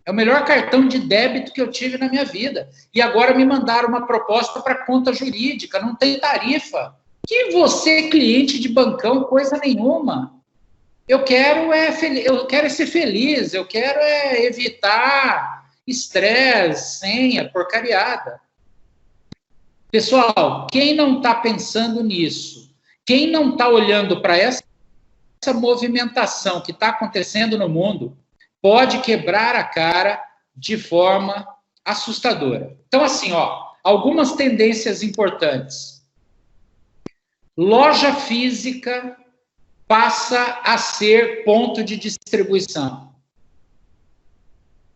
É o melhor cartão de débito que eu tive na minha vida. E agora me mandaram uma proposta para conta jurídica, não tem tarifa. Que você, cliente de bancão, coisa nenhuma. Eu quero ser feliz, eu quero evitar estresse, senha, porcariada. Pessoal, quem não está pensando nisso, quem não está olhando para essa movimentação que está acontecendo no mundo, pode quebrar a cara de forma assustadora. Então, assim, algumas tendências importantes. Loja física passa a ser ponto de distribuição.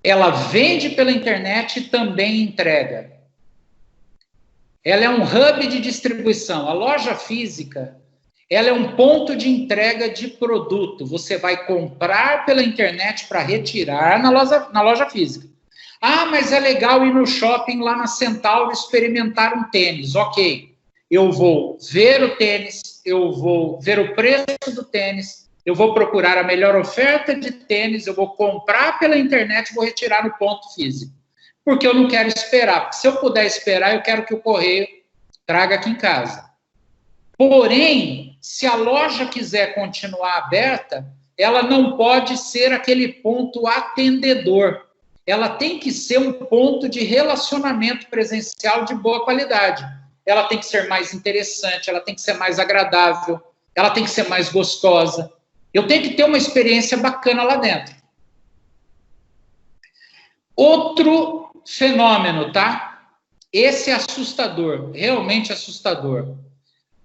Ela vende pela internet e também entrega. Ela é um hub de distribuição. A loja física, ela é um ponto de entrega de produto. Você vai comprar pela internet para retirar na loja física. Ah, mas é legal ir no shopping lá na Centauro experimentar um tênis. Ok, eu vou ver o tênis, eu vou ver o preço do tênis, eu vou procurar a melhor oferta de tênis, eu vou comprar pela internet e vou retirar no ponto físico. Porque eu não quero esperar. Porque se eu puder esperar, eu quero que o correio traga aqui em casa. Porém, se a loja quiser continuar aberta, ela não pode ser aquele ponto atendedor. Ela tem que ser um ponto de relacionamento presencial de boa qualidade. Ela tem que ser mais interessante, ela tem que ser mais agradável, ela tem que ser mais gostosa. Eu tenho que ter uma experiência bacana lá dentro. Outro fenômeno, tá? Esse é assustador, realmente assustador.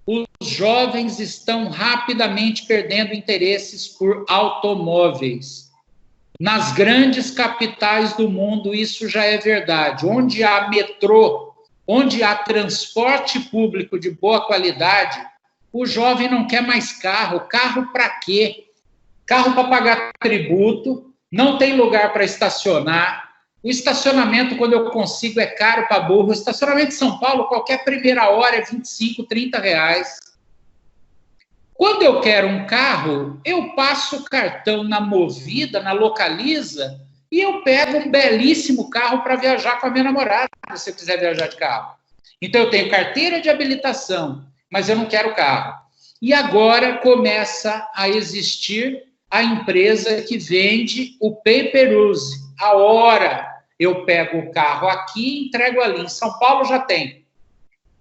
Os jovens estão rapidamente perdendo interesses por automóveis. Nas grandes capitais do mundo, isso já é verdade. Onde há metrô, onde há transporte público de boa qualidade, o jovem não quer mais carro. Carro para quê? Carro para pagar tributo, não tem lugar para estacionar. O estacionamento, quando eu consigo, é caro para burro. O estacionamento de São Paulo, qualquer primeira hora, é 25, 30 reais. Quando eu quero um carro, eu passo o cartão na Movida, na Localiza, e eu pego um belíssimo carro para viajar com a minha namorada, se eu quiser viajar de carro. Então, eu tenho carteira de habilitação, mas eu não quero carro. E agora começa a existir a empresa que vende o pay-per-use, a hora. Eu pego o carro aqui e entrego ali. Em São Paulo já tem.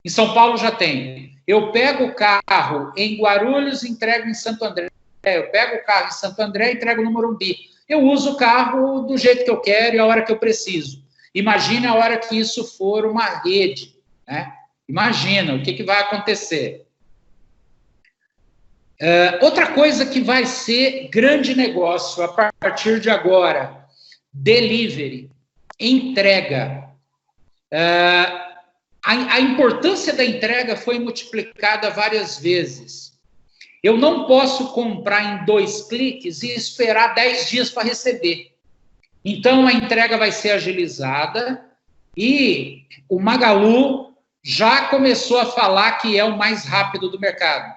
Em São Paulo já tem. Eu pego o carro em Guarulhos e entrego em Santo André. Eu pego o carro em Santo André e entrego no Morumbi. Eu uso o carro do jeito que eu quero e a hora que eu preciso. Imagine a hora que isso for uma rede, né? Imagina o que vai acontecer. Outra coisa que vai ser grande negócio a partir de agora, delivery, entrega. A importância da entrega foi multiplicada várias vezes. Eu não posso comprar em 2 cliques e esperar 10 dias para receber. Então, a entrega vai ser agilizada e o Magalu já começou a falar que é o mais rápido do mercado.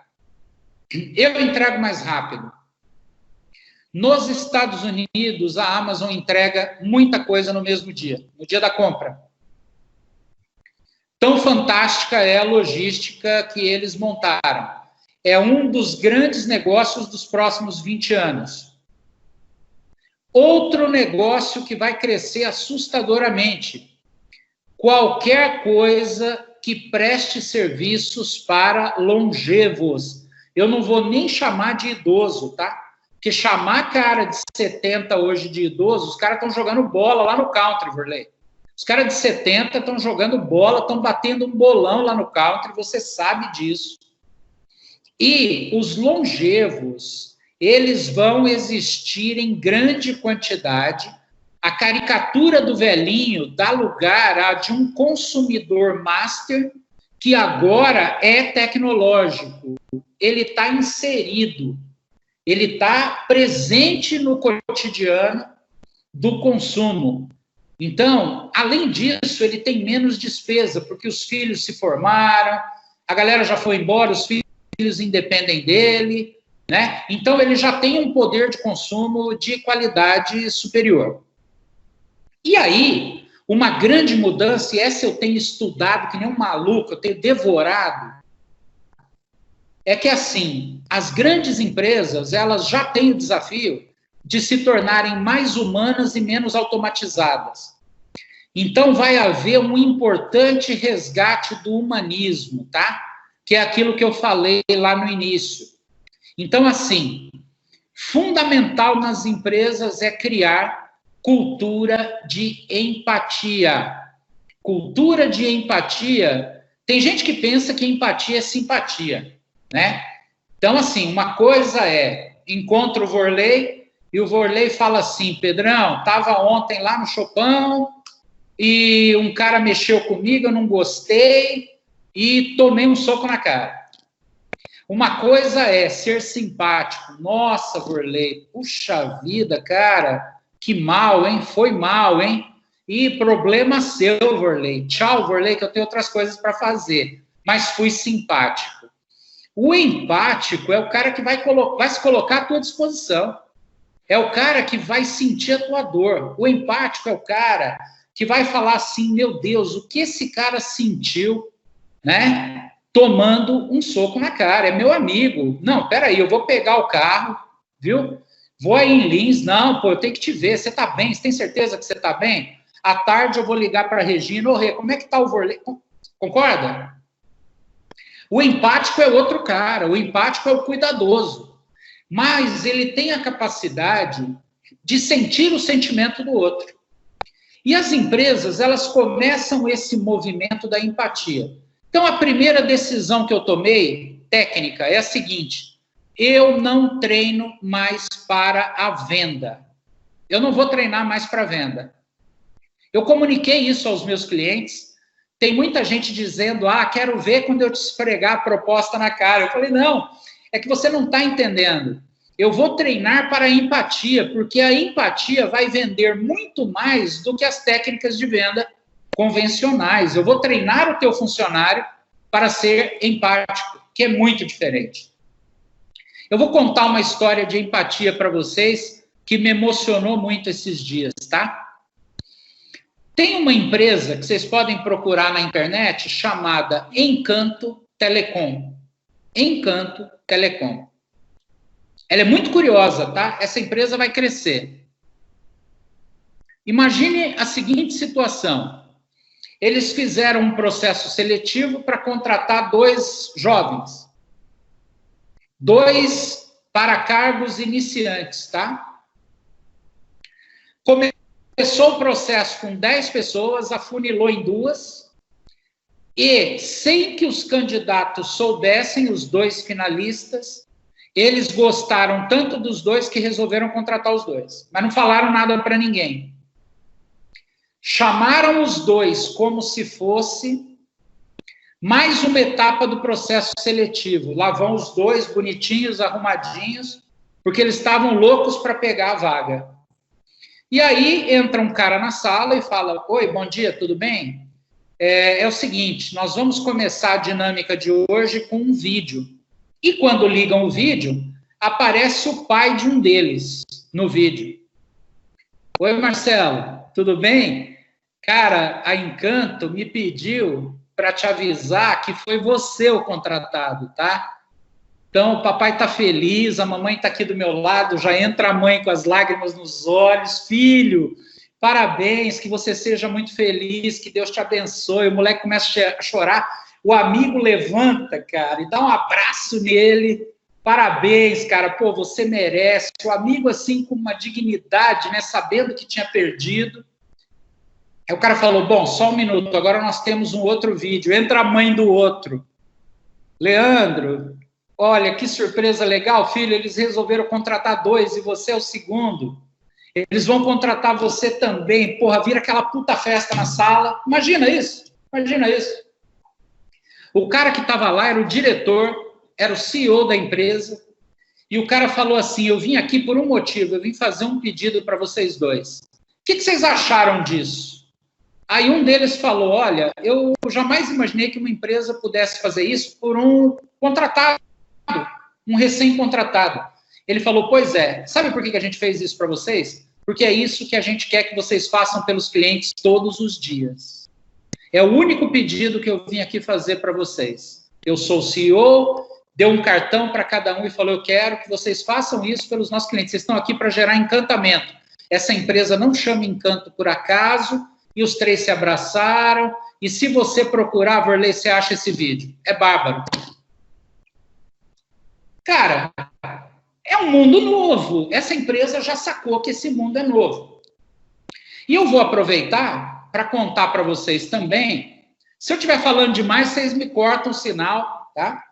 Eu entrego mais rápido. Nos Estados Unidos, a Amazon entrega muita coisa no mesmo dia, no dia da compra. Tão fantástica é a logística que eles montaram. É um dos grandes negócios dos próximos 20 anos. Outro negócio que vai crescer assustadoramente. Qualquer coisa que preste serviços para longevos. Eu não vou nem chamar de idoso, tá? Porque chamar cara de 70 hoje de idoso, os caras estão jogando bola lá no country, Verley. Os caras de 70 estão jogando bola, estão batendo um bolão lá no country, você sabe disso. E os longevos, eles vão existir em grande quantidade. A caricatura do velhinho dá lugar a de um consumidor master que agora é tecnológico. Ele está inserido, ele está presente no cotidiano do consumo. Então, além disso, ele tem menos despesa, porque os filhos se formaram, a galera já foi embora, os filhos independem dele, né? Então, ele já tem um poder de consumo de qualidade superior. E aí, uma grande mudança, e essa eu tenho estudado que nem um maluco, eu tenho devorado, é que, assim, as grandes empresas, elas já têm o desafio de se tornarem mais humanas e menos automatizadas. Então, vai haver um importante resgate do humanismo, tá? Que é aquilo que eu falei lá no início. Então, assim, fundamental nas empresas é criar cultura de empatia. Cultura de empatia. Tem gente que pensa que empatia é simpatia, né? Então, assim, uma coisa é, encontra o Worley e o Worley fala assim, Pedrão, estava ontem lá no Chopão e um cara mexeu comigo, eu não gostei e tomei um soco na cara. Uma coisa é ser simpático. Nossa, Worley, puxa vida, cara, que mal, hein? Foi mal, hein? E problema seu, Worley. Tchau, Worley, que eu tenho outras coisas para fazer. Mas fui simpático. O empático é o cara que vai se colocar à tua disposição. É o cara que vai sentir a tua dor. O empático é o cara que vai falar assim, meu Deus, o que esse cara sentiu, né? Tomando um soco na cara, é meu amigo. Não, peraí, eu vou pegar o carro, viu? Vou aí em Lins, não, pô, eu tenho que te ver, você tá bem? Você tem certeza que você tá bem? À tarde eu vou ligar para a Regina, ô Rê, como é que tá o Worley? Concorda? O empático é outro cara, o empático é o cuidadoso, mas ele tem a capacidade de sentir o sentimento do outro. E as empresas, elas começam esse movimento da empatia. Então, a primeira decisão que eu tomei, técnica, é a seguinte: eu não treino mais para a venda. Eu não vou treinar mais para a venda. Eu comuniquei isso aos meus clientes. Tem muita gente dizendo, quero ver quando eu te esfregar a proposta na cara. Eu falei, não, é que você não está entendendo. Eu vou treinar para a empatia, porque a empatia vai vender muito mais do que as técnicas de venda convencionais. Eu vou treinar o teu funcionário para ser empático, que é muito diferente. Eu vou contar uma história de empatia para vocês que me emocionou muito esses dias, tá? Tem uma empresa que vocês podem procurar na internet chamada Encanto Telecom. Encanto Telecom. Ela é muito curiosa, tá? Essa empresa vai crescer. Imagine a seguinte situação. Eles fizeram um processo seletivo para contratar 2 jovens. 2 para cargos iniciantes, tá? Começou o processo com 10 pessoas, afunilou em 2, e sem que os candidatos soubessem, os 2 finalistas, eles gostaram tanto dos 2 que resolveram contratar os 2, mas não falaram nada para ninguém. Chamaram os 2 como se fosse mais uma etapa do processo seletivo. Lá vão os 2 bonitinhos, arrumadinhos, porque eles estavam loucos para pegar a vaga. E aí entra um cara na sala e fala, oi, bom dia, tudo bem? É o seguinte, nós vamos começar a dinâmica de hoje com um vídeo. E quando ligam o vídeo, aparece o pai de um deles no vídeo. Oi, Marcelo, tudo bem? Cara, a Encanto me pediu para te avisar que foi você o contratado, tá? Então, o papai está feliz, a mamãe está aqui do meu lado, já entra a mãe com as lágrimas nos olhos. Filho, parabéns, que você seja muito feliz, que Deus te abençoe. O moleque começa a chorar, o amigo levanta, cara, e dá um abraço nele. Parabéns, cara, pô, você merece. O amigo, assim, com uma dignidade, né, sabendo que tinha perdido. Aí o cara falou, bom, só um minuto, agora nós temos um outro vídeo. Entra a mãe do outro. Leandro, olha, que surpresa legal, filho, eles resolveram contratar 2 e você é o segundo. Eles vão contratar você também. Porra, vira aquela puta festa na sala. Imagina isso, imagina isso. O cara que estava lá era o diretor, era o CEO da empresa, e o cara falou assim, eu vim aqui por um motivo, eu vim fazer um pedido para vocês 2. que vocês acharam disso? Aí um deles falou, olha, eu jamais imaginei que uma empresa pudesse fazer isso por um contratado, um recém-contratado. Ele falou, pois é, sabe por que a gente fez isso para vocês? Porque é isso que a gente quer que vocês façam pelos clientes todos os dias. É o único pedido que eu vim aqui fazer para vocês. Eu sou o CEO, deu um cartão para cada um e falou, eu quero que vocês façam isso pelos nossos clientes. Vocês estão aqui para gerar encantamento. Essa empresa não chama encanto por acaso, e os três se abraçaram, e se você procurar, Vorley, você acha esse vídeo. É bárbaro. Cara, é um mundo novo. Essa empresa já sacou que esse mundo é novo. E eu vou aproveitar para contar para vocês também. Se eu estiver falando demais, vocês me cortam o sinal, tá?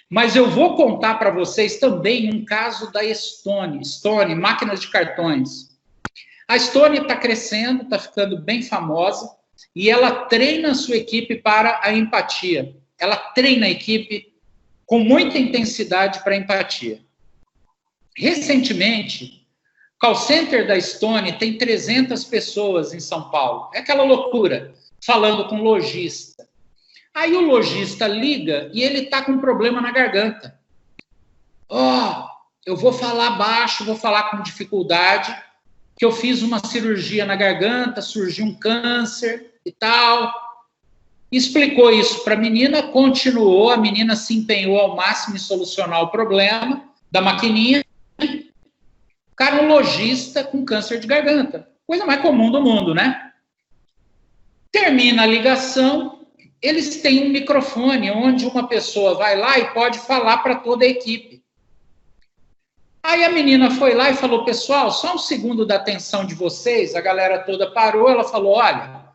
Mas eu vou contar para vocês também um caso da Stone, máquinas de cartões. A Stone está crescendo, está ficando bem famosa, e ela treina a sua equipe para a empatia. Ela treina a equipe com muita intensidade para a empatia. Recentemente, o call center da Stone tem 300 pessoas em São Paulo. É aquela loucura, falando com o lojista. Aí o lojista liga e ele está com um problema na garganta. Eu vou falar baixo, vou falar com dificuldade, que eu fiz uma cirurgia na garganta, surgiu um câncer e tal. Explicou isso para a menina, continuou, a menina se empenhou ao máximo em solucionar o problema da maquininha. O cara, um lojista com câncer de garganta. Coisa mais comum do mundo, né? Termina a ligação, eles têm um microfone onde uma pessoa vai lá e pode falar para toda a equipe. Aí a menina foi lá e falou, pessoal, só um segundo da atenção de vocês, a galera toda parou, ela falou, olha,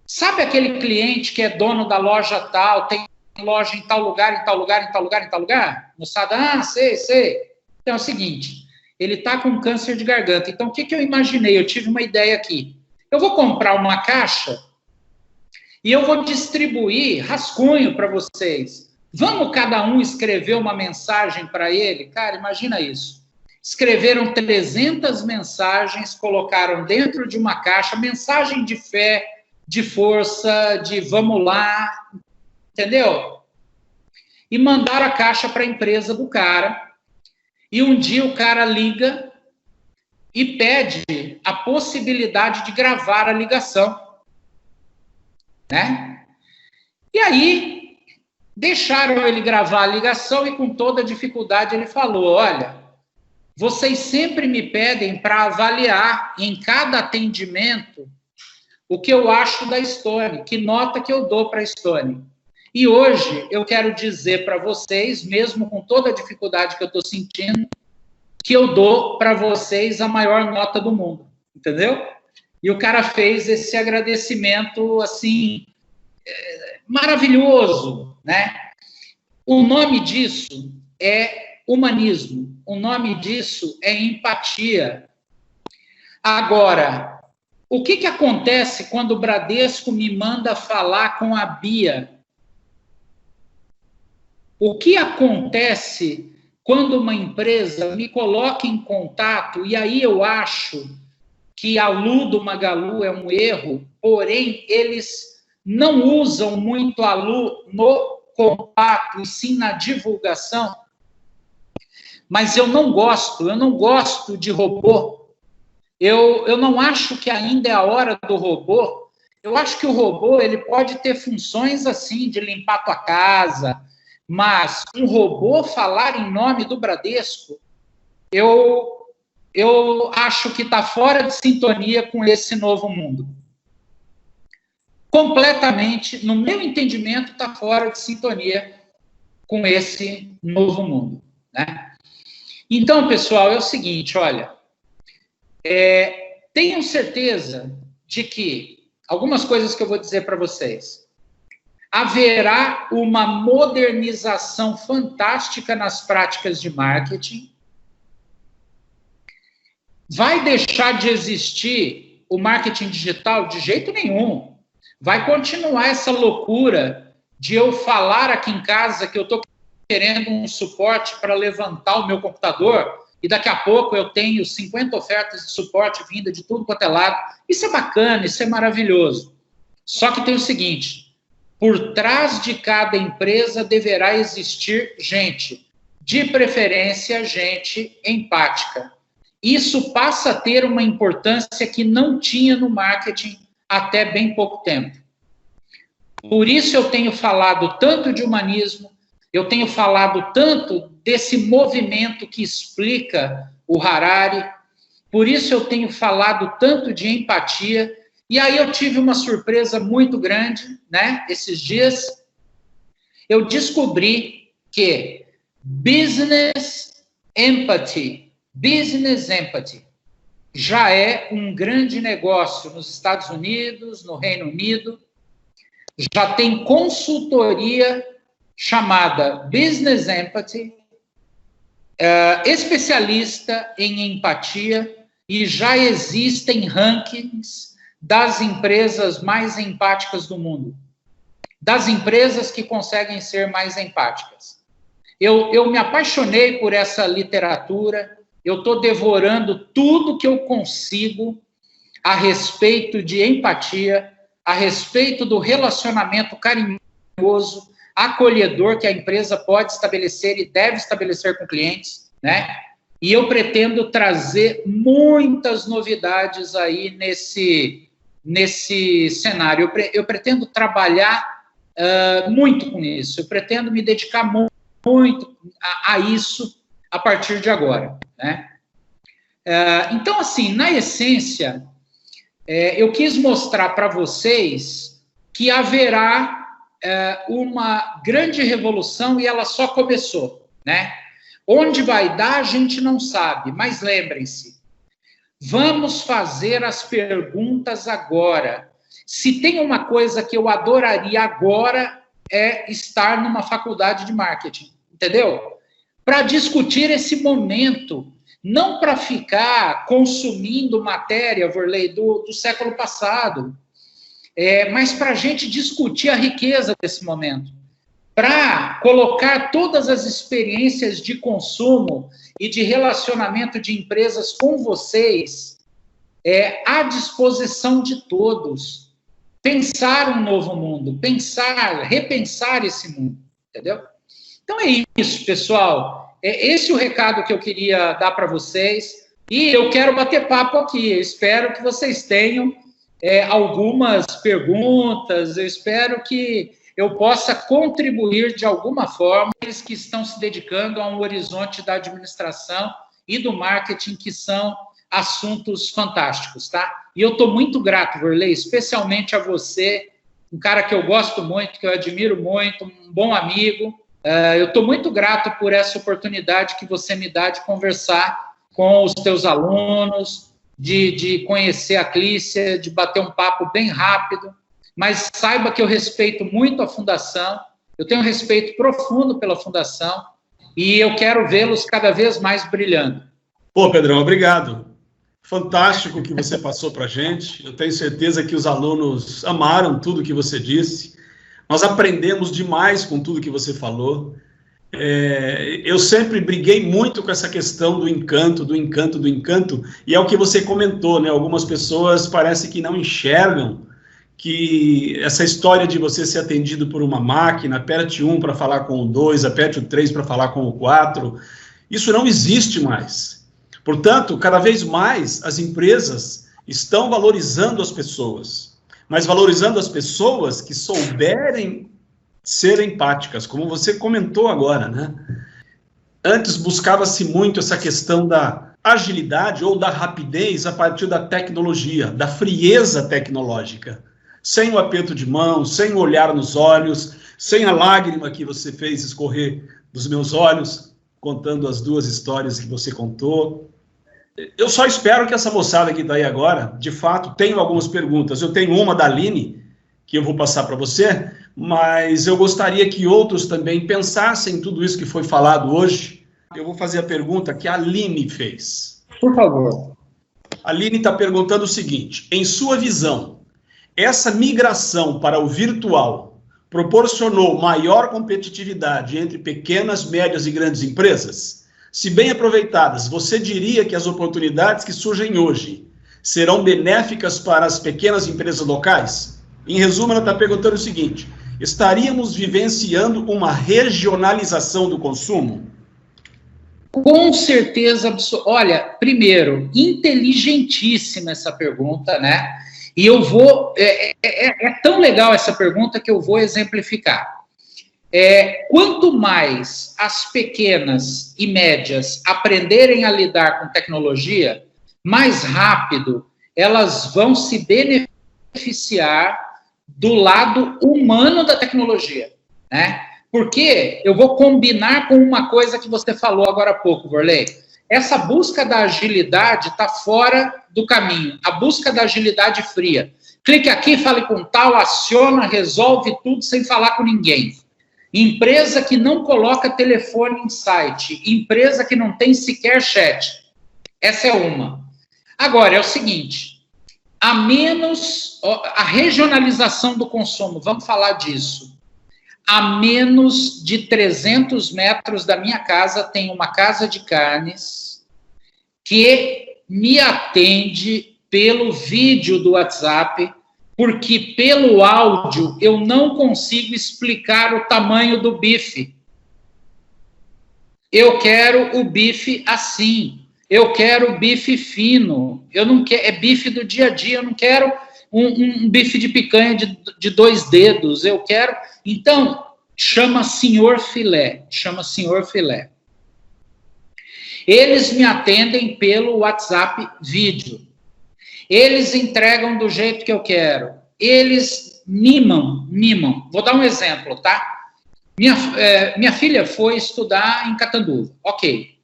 sabe aquele cliente que é dono da loja tal, tem loja em tal lugar, em tal lugar, em tal lugar, em tal lugar? Moçada, sei. Então é o seguinte, ele está com câncer de garganta, então o que eu imaginei? Eu tive uma ideia aqui. Eu vou comprar uma caixa e eu vou distribuir rascunho para vocês. Vamos cada um escrever uma mensagem para ele? Cara, imagina isso. Escreveram 300 mensagens, colocaram dentro de uma caixa, mensagem de fé, de força, de vamos lá, entendeu? E mandaram a caixa para a empresa do cara. E um dia o cara liga e pede a possibilidade de gravar a ligação, né? E aí, deixaram ele gravar a ligação e com toda a dificuldade ele falou, olha, vocês sempre me pedem para avaliar em cada atendimento o que eu acho da Stone, que nota que eu dou para a Stone. E hoje eu quero dizer para vocês, mesmo com toda a dificuldade que eu estou sentindo, que eu dou para vocês a maior nota do mundo, entendeu? E o cara fez esse agradecimento, assim, maravilhoso, né? O nome disso é humanismo. O nome disso é empatia. Agora, o que acontece quando o Bradesco me manda falar com a Bia? O que acontece quando uma empresa me coloca em contato e aí eu acho que a Lu do Magalu é um erro, porém eles não usam muito a Lu no contato e sim na divulgação? Mas eu não gosto de robô. Eu não acho que ainda é a hora do robô. Eu acho que o robô ele pode ter funções assim, de limpar tua casa, mas um robô falar em nome do Bradesco, eu acho que está fora de sintonia com esse novo mundo. Completamente, no meu entendimento, está fora de sintonia com esse novo mundo, né? Então, pessoal, é o seguinte, olha, tenham certeza de que, algumas coisas que eu vou dizer para vocês, haverá uma modernização fantástica nas práticas de marketing, vai deixar de existir o marketing digital? De jeito nenhum. Vai continuar essa loucura de eu falar aqui em casa que eu estou querendo um suporte para levantar o meu computador e daqui a pouco eu tenho 50 ofertas de suporte vinda de tudo quanto é lado. Isso é bacana, isso é maravilhoso. Só que tem o seguinte, por trás de cada empresa deverá existir gente, de preferência gente empática. Isso passa a ter uma importância que não tinha no marketing até bem pouco tempo. Por isso eu tenho falado tanto de humanismo, eu tenho falado tanto desse movimento que explica o Harari, por isso eu tenho falado tanto de empatia, e aí eu tive uma surpresa muito grande, né? Esses dias, eu descobri que business empathy já é um grande negócio nos Estados Unidos, no Reino Unido, já tem consultoria chamada Business Empathy, especialista em empatia, e já existem rankings das empresas mais empáticas do mundo, das empresas que conseguem ser mais empáticas. Eu me apaixonei por essa literatura, eu estou devorando tudo que eu consigo a respeito de empatia, a respeito do relacionamento carinhoso, acolhedor que a empresa pode estabelecer e deve estabelecer com clientes, né? E eu pretendo trazer muitas novidades aí nesse cenário. Eu pretendo trabalhar muito com isso, eu pretendo me dedicar muito a isso a partir de agora, né? Então, assim, na essência, eu quis mostrar para vocês que haverá uma grande revolução e ela só começou, né? Onde vai dar, a gente não sabe, mas lembrem-se, vamos fazer as perguntas agora. Se tem uma coisa que eu adoraria agora, é estar numa faculdade de marketing, entendeu? Para discutir esse momento, não para ficar consumindo matéria, Vorley, do século passado, mas para a gente discutir a riqueza desse momento, para colocar todas as experiências de consumo e de relacionamento de empresas com vocês à disposição de todos. Pensar um novo mundo, repensar esse mundo, entendeu? Então é isso, pessoal. Esse é o recado que eu queria dar para vocês. E eu quero bater papo aqui. Eu espero que vocês tenham algumas perguntas. Eu espero que eu possa contribuir de alguma forma. Eles que estão se dedicando a um horizonte da administração e do marketing, que são assuntos fantásticos, tá? E eu estou muito grato, Vorley, especialmente a você, um cara que eu gosto muito, que eu admiro muito, um bom amigo. Eu estou muito grato por essa oportunidade que você me dá de conversar com os teus alunos, de conhecer a Clícia, de bater um papo bem rápido, mas saiba que eu respeito muito a Fundação, eu tenho um respeito profundo pela Fundação e eu quero vê-los cada vez mais brilhando. Pô, Pedrão, obrigado. Fantástico o que você passou para a gente. Eu tenho certeza que os alunos amaram tudo que você disse. Nós aprendemos demais com tudo que você falou. Eu sempre briguei muito com essa questão do encanto, e é o que você comentou, né? Algumas pessoas parece que não enxergam que essa história de você ser atendido por uma máquina, aperte 1 para falar com o 2, aperte o 3 para falar com o 4, isso não existe mais. Portanto, cada vez mais as empresas estão valorizando as pessoas, mas valorizando as pessoas que souberem ser empáticas, como você comentou agora, né? Antes buscava-se muito essa questão da agilidade ou da rapidez a partir da tecnologia, da frieza tecnológica, sem o aperto de mão, sem o olhar nos olhos, sem a lágrima que você fez escorrer dos meus olhos, contando as duas histórias que você contou. Eu só espero que essa moçada que está aí agora, de fato, tenha algumas perguntas. Eu tenho uma da Aline, que eu vou passar para você, mas eu gostaria que outros também pensassem em tudo isso que foi falado hoje. Eu vou fazer a pergunta que a Aline fez. Por favor. A Aline está perguntando o seguinte: em sua visão, essa migração para o virtual proporcionou maior competitividade entre pequenas, médias e grandes empresas? Se bem aproveitadas, você diria que as oportunidades que surgem hoje serão benéficas para as pequenas empresas locais? Em resumo, ela está perguntando o seguinte: estaríamos vivenciando uma regionalização do consumo? Com certeza, olha, primeiro, inteligentíssima essa pergunta, né? E eu vou, é tão legal essa pergunta que eu vou exemplificar. Quanto mais as pequenas e médias aprenderem a lidar com tecnologia, mais rápido elas vão se beneficiar do lado humano da tecnologia, né? Porque eu vou combinar com uma coisa que você falou agora há pouco, Vorley. Essa busca da agilidade está fora do caminho. A busca da agilidade fria. Clique aqui, fale com tal, aciona, resolve tudo sem falar com ninguém. Empresa que não coloca telefone em site. Empresa que não tem sequer chat. Essa é uma. Agora, é o seguinte. A regionalização do consumo, vamos falar disso. A menos de 300 metros da minha casa tem uma casa de carnes que me atende pelo vídeo do WhatsApp, porque pelo áudio eu não consigo explicar o tamanho do bife. Eu quero o bife assim, eu quero o bife fino, eu não quero, é bife do dia a dia, eu não quero um bife de picanha de 2 dedos, eu quero... Então, chama Senhor Filé, Eles me atendem pelo WhatsApp vídeo. Eles entregam do jeito que eu quero. Eles mimam. Vou dar um exemplo, tá? Minha filha foi estudar em Catanduva, ok.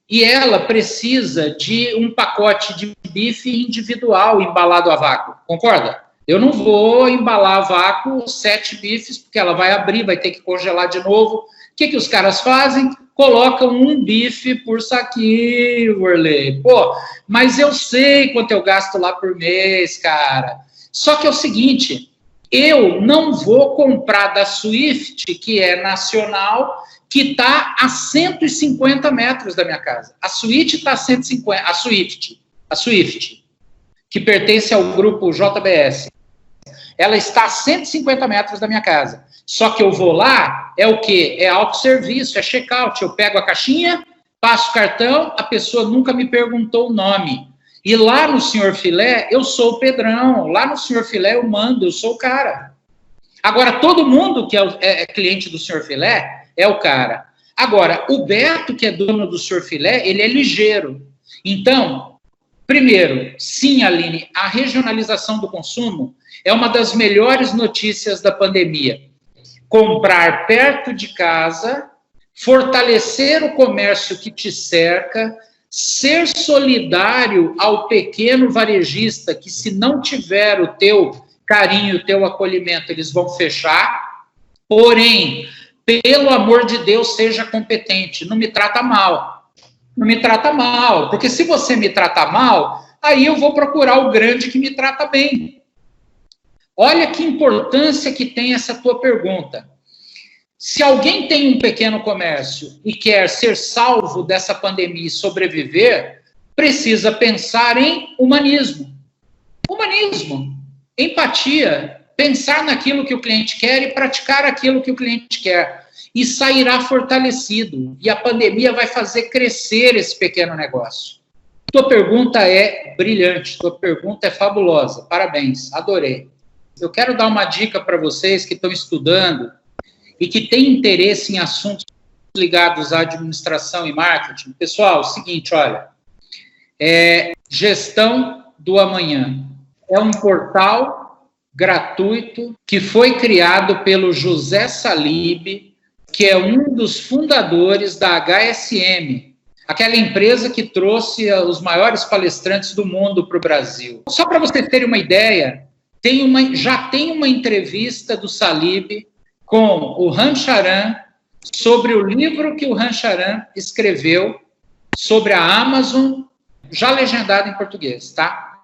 E ela precisa de um pacote de bife individual embalado a vácuo, concorda? Eu não vou embalar a vácuo 7 bifes, porque ela vai abrir, vai ter que congelar de novo. O que os caras fazem? Colocam um bife por saquinho, Vorley. Pô, mas eu sei quanto eu gasto lá por mês, cara. Só que é o seguinte, eu não vou comprar da Swift, que é nacional, que está a 150 metros da minha casa. A Swift está a 150, a Swift, que pertence ao grupo JBS. Ela está a 150 metros da minha casa. Só que eu vou lá, é o quê? É autosserviço, é check-out. Eu pego a caixinha, passo o cartão, a pessoa nunca me perguntou o nome. E lá no Senhor Filé, eu sou o Pedrão. Lá no Senhor Filé eu mando, eu sou o cara. Agora, todo mundo que é cliente do Senhor Filé é o cara. Agora, o Beto, que é dono do Senhor Filé, ele é ligeiro. Então, primeiro, sim, Aline, a regionalização do consumo é uma das melhores notícias da pandemia. Comprar perto de casa, fortalecer o comércio que te cerca, ser solidário ao pequeno varejista, que se não tiver o teu carinho, o teu acolhimento, eles vão fechar. Porém, pelo amor de Deus, seja competente, não me trata mal. Não me trata mal, porque se você me trata mal, aí eu vou procurar o grande que me trata bem. Olha que importância que tem essa tua pergunta. Se alguém tem um pequeno comércio e quer ser salvo dessa pandemia e sobreviver, precisa pensar em humanismo. Humanismo, empatia, pensar naquilo que o cliente quer e praticar aquilo que o cliente quer. E sairá fortalecido. E a pandemia vai fazer crescer esse pequeno negócio. Tua pergunta é brilhante, tua pergunta é fabulosa. Parabéns, adorei. Eu quero dar uma dica para vocês que estão estudando e que têm interesse em assuntos ligados à administração e marketing. Pessoal, é o seguinte, olha, Gestão do Amanhã é um portal gratuito que foi criado pelo José Salib, que é um dos fundadores da HSM, aquela empresa que trouxe os maiores palestrantes do mundo para o Brasil. Só para vocês terem uma ideia, já tem uma entrevista do Salib com o Rancharan sobre o livro que o Rancharan escreveu sobre a Amazon, já legendado em português, tá?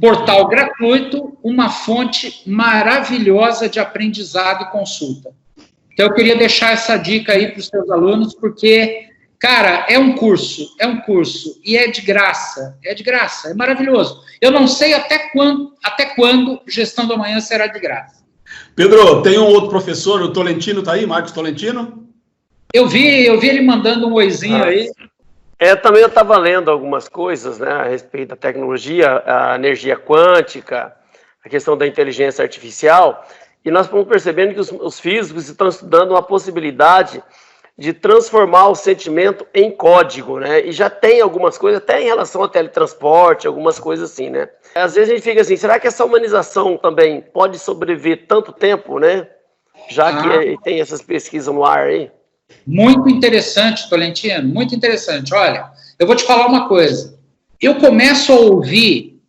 Portal gratuito, uma fonte maravilhosa de aprendizado e consulta. Então, eu queria deixar essa dica aí para os seus alunos, porque Cara, é um curso, e é de graça, é maravilhoso. Eu não sei até quando Gestão do Amanhã será de graça. Pedro, tem um outro professor, o Tolentino tá aí, Marcos Tolentino? Eu vi ele mandando um oizinho aí. Também eu estava lendo algumas coisas, né, a respeito da tecnologia, a energia quântica, a questão da inteligência artificial, e nós estamos percebendo que os físicos estão estudando uma possibilidade de transformar o sentimento em código, né? E já tem algumas coisas, até em relação ao teletransporte, algumas coisas assim, né? Às vezes a gente fica assim, será que essa humanização também pode sobreviver tanto tempo, né? Já que tem essas pesquisas no ar aí. Muito interessante, Tolentino, muito interessante. Olha, eu vou te falar uma coisa. Eu começo a ouvir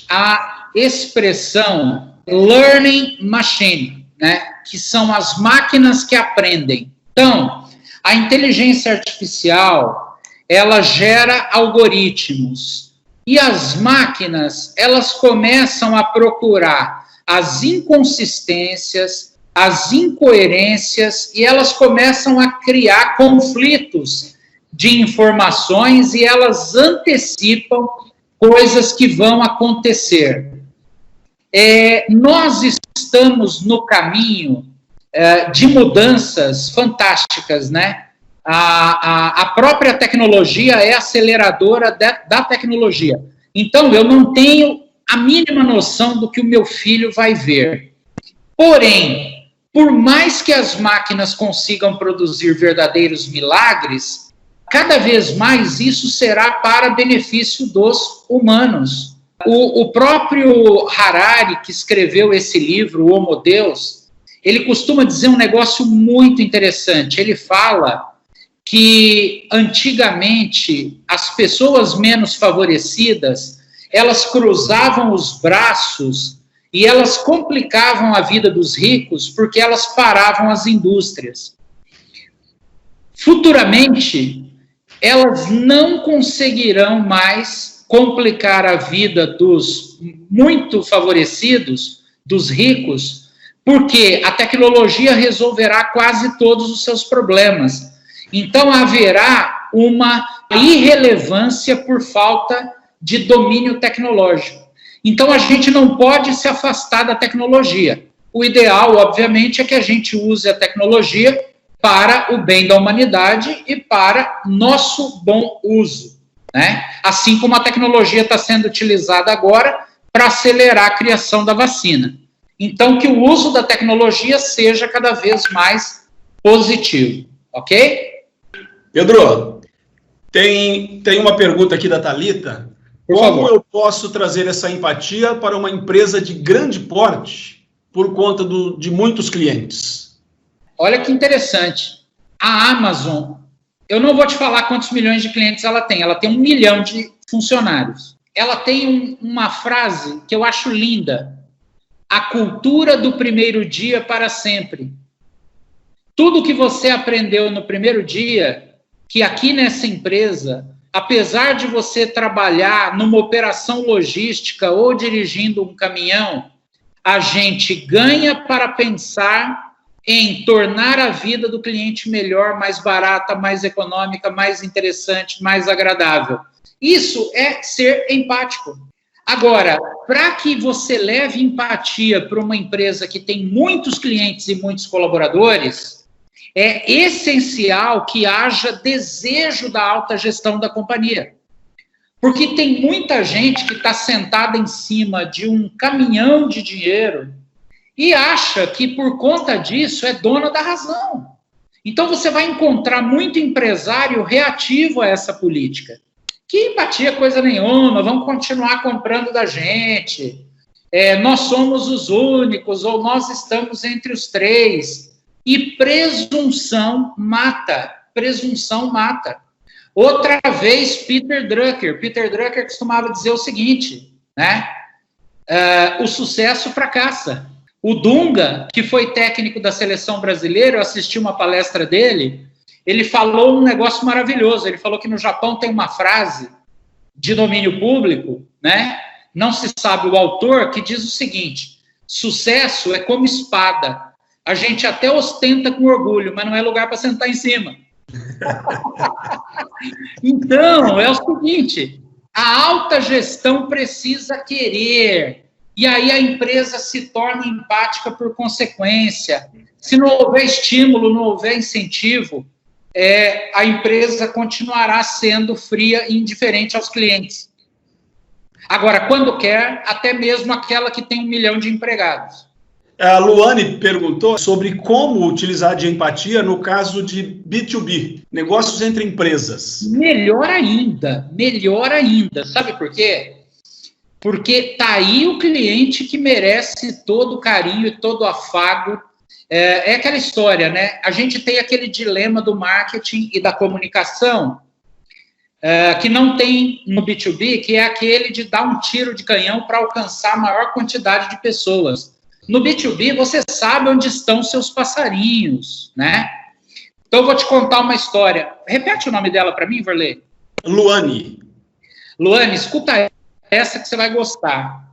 a expressão learning machine, né? Que são as máquinas que aprendem. Então, a inteligência artificial, ela gera algoritmos. E as máquinas, elas começam a procurar as inconsistências, as incoerências, e elas começam a criar conflitos de informações e elas antecipam coisas que vão acontecer. Nós estamos no caminho de mudanças fantásticas, né? A própria tecnologia é aceleradora da tecnologia. Então, eu não tenho a mínima noção do que o meu filho vai ver. Porém, por mais que as máquinas consigam produzir verdadeiros milagres, cada vez mais isso será para benefício dos humanos. O próprio Harari, que escreveu esse livro, O Homo Deus, ele costuma dizer um negócio muito interessante. Ele fala que, antigamente, as pessoas menos favorecidas, elas cruzavam os braços e elas complicavam a vida dos ricos porque elas paravam as indústrias. Futuramente, elas não conseguirão mais complicar a vida dos muito favorecidos, dos ricos, porque a tecnologia resolverá quase todos os seus problemas. Então, haverá uma irrelevância por falta de domínio tecnológico. Então, a gente não pode se afastar da tecnologia. O ideal, obviamente, é que a gente use a tecnologia para o bem da humanidade e para nosso bom uso, né? Assim como a tecnologia está sendo utilizada agora para acelerar a criação da vacina. Então, que o uso da tecnologia seja cada vez mais positivo, ok? Pedro, tem uma pergunta aqui da Thalita. Como eu posso trazer essa empatia para uma empresa de grande porte por conta de muitos clientes? Olha que interessante. A Amazon, eu não vou te falar quantos milhões de clientes ela tem 1 milhão de funcionários. Ela tem uma frase que eu acho linda. A cultura do primeiro dia para sempre. Tudo que você aprendeu no primeiro dia, que aqui nessa empresa, apesar de você trabalhar numa operação logística ou dirigindo um caminhão, a gente ganha para pensar em tornar a vida do cliente melhor, mais barata, mais econômica, mais interessante, mais agradável. Isso é ser empático. Agora, para que você leve empatia para uma empresa que tem muitos clientes e muitos colaboradores, é essencial que haja desejo da alta gestão da companhia. Porque tem muita gente que está sentada em cima de um caminhão de dinheiro e acha que por conta disso é dona da razão. Então você vai encontrar muito empresário reativo a essa política. Que empatia coisa nenhuma, vamos continuar comprando da gente, nós somos os únicos, ou nós estamos entre os três. E presunção mata, Outra vez, Peter Drucker costumava dizer o seguinte, né? O sucesso fracassa. O Dunga, que foi técnico da seleção brasileira, eu assisti uma palestra dele, ele falou um negócio maravilhoso. Ele falou que no Japão tem uma frase de domínio público, né? Não se sabe o autor, que diz o seguinte: sucesso é como espada. A gente até ostenta com orgulho, mas não é lugar para sentar em cima. Então, é o seguinte, a alta gestão precisa querer, e aí a empresa se torna empática por consequência. Se não houver estímulo, não houver incentivo, a empresa continuará sendo fria e indiferente aos clientes. Agora, quando quer, até mesmo aquela que tem 1 milhão de empregados. A Luane perguntou sobre como utilizar de empatia no caso de B2B, negócios entre empresas. Melhor ainda, melhor ainda. Sabe por quê? Porque tá aí o cliente que merece todo o carinho e todo o afago. É aquela história, né? A gente tem aquele dilema do marketing e da comunicação, que não tem no B2B, que é aquele de dar um tiro de canhão para alcançar a maior quantidade de pessoas. No B2B, você sabe onde estão seus passarinhos, né? Então, eu vou te contar uma história. Repete o nome dela para mim, Varley. Luane. Luane, escuta essa que você vai gostar.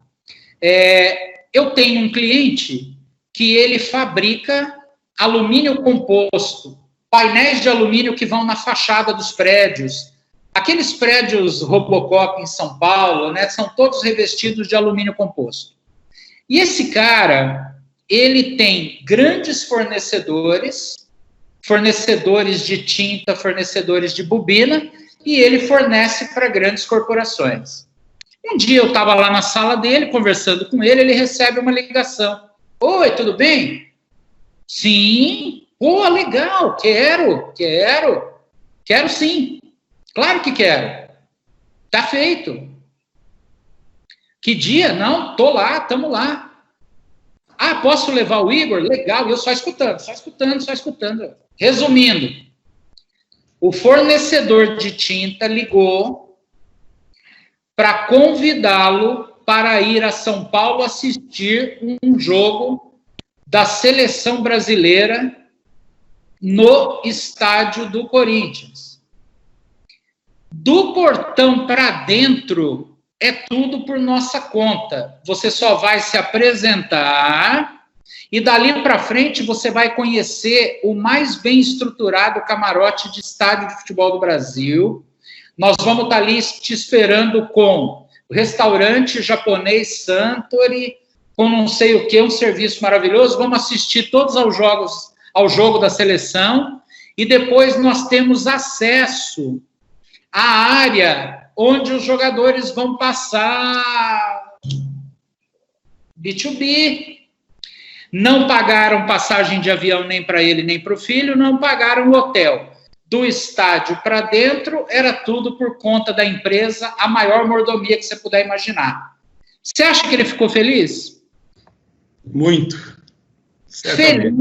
Eu tenho um cliente que ele fabrica alumínio composto, painéis de alumínio que vão na fachada dos prédios. Aqueles prédios Robocop em São Paulo, né, são todos revestidos de alumínio composto. E esse cara, ele tem grandes fornecedores de tinta, fornecedores de bobina, e ele fornece para grandes corporações. Um dia eu estava lá na sala dele, conversando com ele, ele recebe uma ligação. Oi, tudo bem? Sim. Pô, legal, quero sim. Claro que quero. Tá feito. Que dia? Não, tô lá, tamo lá. Ah, posso levar o Igor? Legal, eu só escutando. Resumindo, o fornecedor de tinta ligou para convidá-lo para ir a São Paulo assistir um jogo da seleção brasileira no estádio do Corinthians. Do portão para dentro é tudo por nossa conta. Você só vai se apresentar e dali para frente você vai conhecer o mais bem estruturado camarote de estádio de futebol do Brasil. Nós vamos estar ali te esperando com o restaurante japonês Santori, com não sei o que, um serviço maravilhoso. Vamos assistir todos ao jogo da seleção e depois nós temos acesso à área onde os jogadores vão passar B2B. Não pagaram passagem de avião nem para ele nem para o filho, não pagaram o hotel. Do estádio para dentro, era tudo por conta da empresa, a maior mordomia que você puder imaginar. Você acha que ele ficou feliz? Muito. Feliz,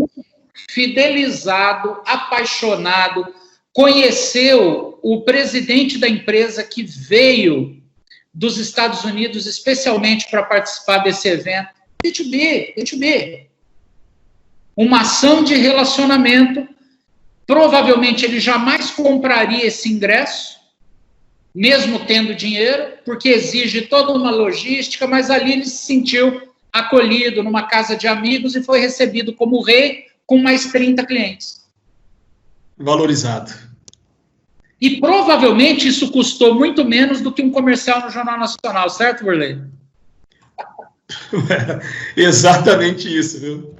fidelizado, apaixonado, conheceu o presidente da empresa que veio dos Estados Unidos especialmente para participar desse evento. B2B. Uma ação de relacionamento. Provavelmente ele jamais compraria esse ingresso, mesmo tendo dinheiro, porque exige toda uma logística, mas ali ele se sentiu acolhido numa casa de amigos e foi recebido como rei com mais 30 clientes. Valorizado. E provavelmente isso custou muito menos do que um comercial no Jornal Nacional, certo, Varley? Exatamente isso, viu?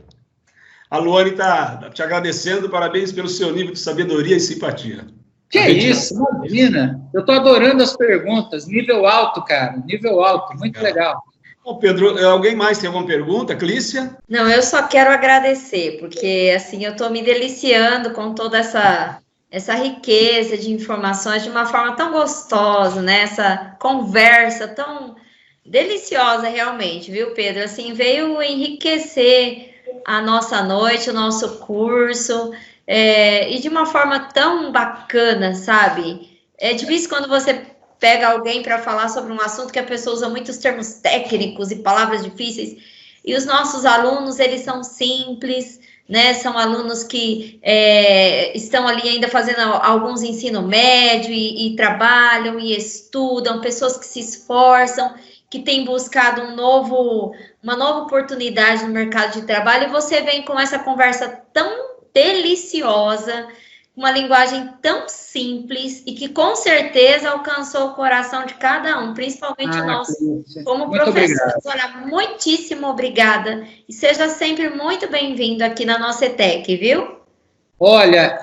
A Luane está te agradecendo, parabéns pelo seu nível de sabedoria e simpatia. Que é isso, imagina. Eu estou adorando as perguntas, nível alto, cara, nível alto, muito legal. Bom, Pedro, alguém mais tem alguma pergunta? Clícia? Não, eu só quero agradecer, porque assim, eu estou me deliciando com toda essa riqueza de informações de uma forma tão gostosa, né? Essa conversa tão deliciosa realmente, viu, Pedro? Assim, veio enriquecer a nossa noite, o nosso curso, e de uma forma tão bacana, sabe? É difícil quando você pega alguém para falar sobre um assunto que a pessoa usa muitos termos técnicos e palavras difíceis, e os nossos alunos, eles são simples, né? São alunos que estão ali ainda fazendo alguns ensino médio e trabalham e estudam, pessoas que se esforçam, que têm buscado uma nova oportunidade no mercado de trabalho, e você vem com essa conversa tão deliciosa, uma linguagem tão simples e que com certeza alcançou o coração de cada um, principalmente o nosso, como professores. Olha, muitíssimo obrigada e seja sempre muito bem-vindo aqui na nossa ETEC, viu? Olha,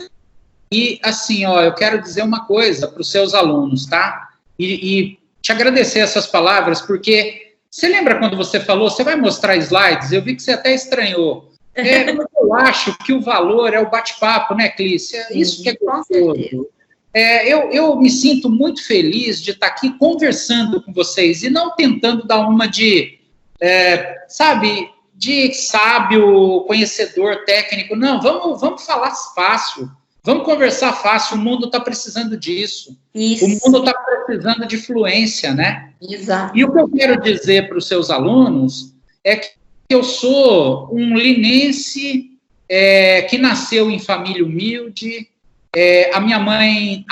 e assim, ó, eu quero dizer uma coisa para os seus alunos, tá? E te agradecer essas palavras, porque você lembra quando você falou, você vai mostrar slides? Eu vi que você até estranhou. Eu acho que o valor é o bate-papo, né, Clícia? Isso que é gostoso. Eu me sinto muito feliz de estar aqui conversando com vocês e não tentando dar uma de, sabe, de sábio, conhecedor, técnico. Não, vamos falar fácil. Vamos conversar fácil, o mundo está precisando disso. Isso. O mundo está precisando de fluência, né? Exato. E o que eu quero dizer para os seus alunos é que eu sou um linense que nasceu em família humilde. A minha mãe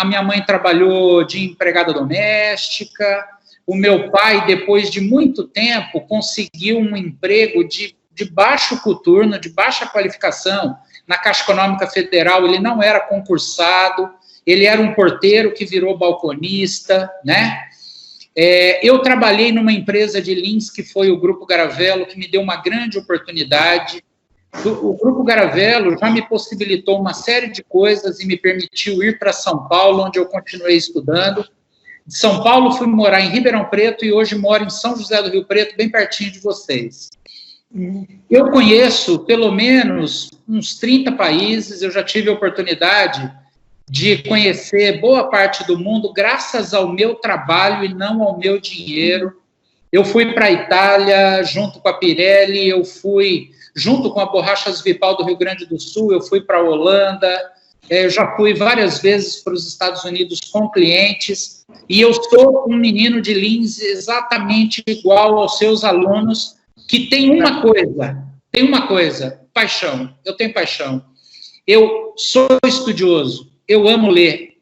trabalhou de empregada doméstica. O meu pai, depois de muito tempo, conseguiu um emprego de baixo coturno, de baixa qualificação, na Caixa Econômica Federal. Ele não era concursado, ele era um porteiro que virou balconista, né? Eu trabalhei numa empresa de Lins, que foi o Grupo Garavello, que me deu uma grande oportunidade. O Grupo Garavello já me possibilitou uma série de coisas e me permitiu ir para São Paulo, onde eu continuei estudando. De São Paulo, fui morar em Ribeirão Preto e hoje moro em São José do Rio Preto, bem pertinho de vocês. Eu conheço pelo menos uns 30 países, eu já tive a oportunidade de conhecer boa parte do mundo graças ao meu trabalho e não ao meu dinheiro. Eu fui para a Itália junto com a Pirelli, eu fui junto com a Borrachas Vipal do Rio Grande do Sul, eu fui para a Holanda, eu já fui várias vezes para os Estados Unidos com clientes, e eu sou um menino de Lins exatamente igual aos seus alunos, que tem uma coisa, paixão. Eu tenho paixão. Eu sou estudioso, eu amo ler,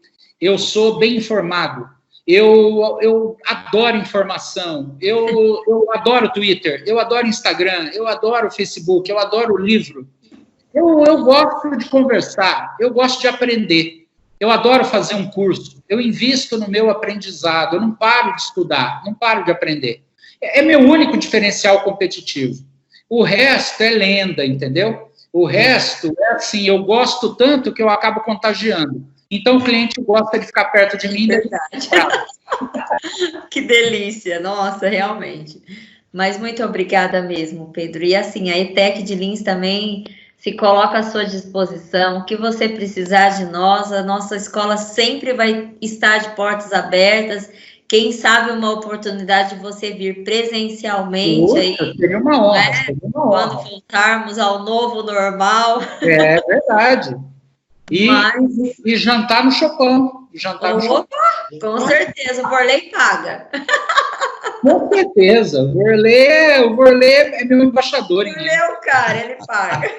eu sou bem informado, eu adoro informação, eu adoro Twitter, eu adoro Instagram, eu adoro Facebook, eu adoro livro. Eu gosto de conversar, eu gosto de aprender, eu adoro fazer um curso, eu invisto no meu aprendizado, eu não paro de estudar, não paro de aprender. É meu único diferencial competitivo. O resto é lenda, entendeu? O resto é assim, eu gosto tanto que eu acabo contagiando. Então, o cliente gosta de ficar perto de mim. Verdade. Que delícia, nossa, realmente. Mas muito obrigada mesmo, Pedro. E assim, a ETEC de Lins também se coloca à sua disposição. O que você precisar de nós, a nossa escola sempre vai estar de portas abertas. Quem sabe uma oportunidade de você vir presencialmente aí. Seria uma honra, né? Seria uma honra. Quando voltarmos ao novo normal. É verdade. E jantar no Chopin. Com certeza, o Vorley paga. Com certeza, o Vorley é meu embaixador. O Vorley é o cara, ele paga.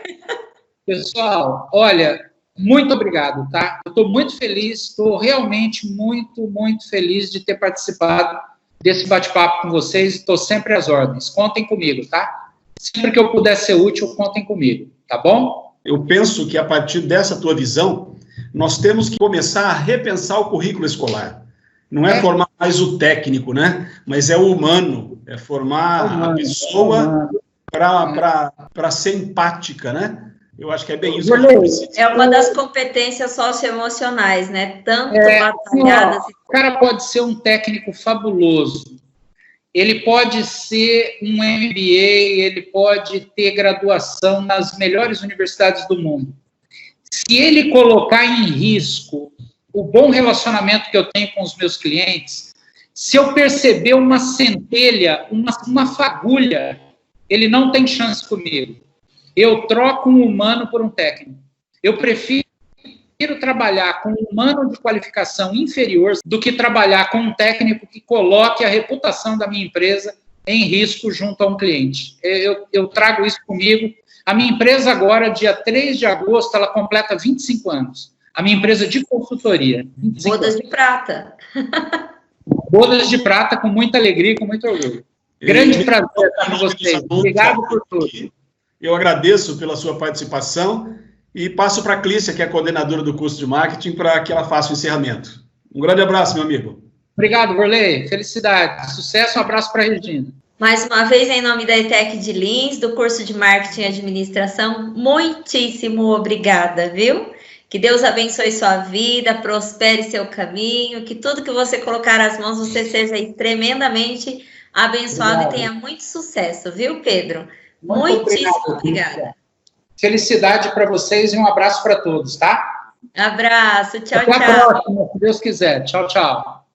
Pessoal, olha, muito obrigado, tá? Eu estou muito feliz, estou realmente muito, muito feliz de ter participado desse bate-papo com vocês. Estou sempre às ordens. Contem comigo, tá? Sempre que eu puder ser útil, contem comigo, tá bom? Eu penso que, a partir dessa tua visão, nós temos que começar a repensar o currículo escolar. Não é formar mais o técnico, né? Mas é o humano, é formar a pessoa para ser empática, né? Eu acho que é bem isso que a gente precisa. É uma das competências socioemocionais, né? Tanto batalhadas. O cara pode ser um técnico fabuloso, ele pode ser um MBA, ele pode ter graduação nas melhores universidades do mundo. Se ele colocar em risco o bom relacionamento que eu tenho com os meus clientes, se eu perceber uma centelha, uma fagulha, ele não tem chance comigo. Eu troco um humano por um técnico. Eu prefiro trabalhar com um humano de qualificação inferior do que trabalhar com um técnico que coloque a reputação da minha empresa em risco junto a um cliente. Eu trago isso comigo. A minha empresa agora, dia 3 de agosto, ela completa 25 anos. A minha empresa de consultoria. Bodas de prata. Bodas de prata, com muita alegria e com muito orgulho. Grande prazer estar com vocês. Obrigado por tudo. Eu agradeço pela sua participação e passo para a Clícia, que é a coordenadora do curso de marketing, para que ela faça o encerramento. Um grande abraço, meu amigo. Obrigado, Borley. Felicidade. Sucesso, um abraço para a Regina. Mais uma vez, em nome da ETEC de Lins, do curso de Marketing e Administração, muitíssimo obrigada, viu? Que Deus abençoe sua vida, prospere seu caminho, que tudo que você colocar as mãos, você seja aí tremendamente abençoado e tenha muito sucesso, viu, Pedro? Muitíssimo obrigada. Felicidade para vocês e um abraço para todos, tá? Abraço, tchau, Até tchau. a próxima, se Deus quiser. Tchau, tchau.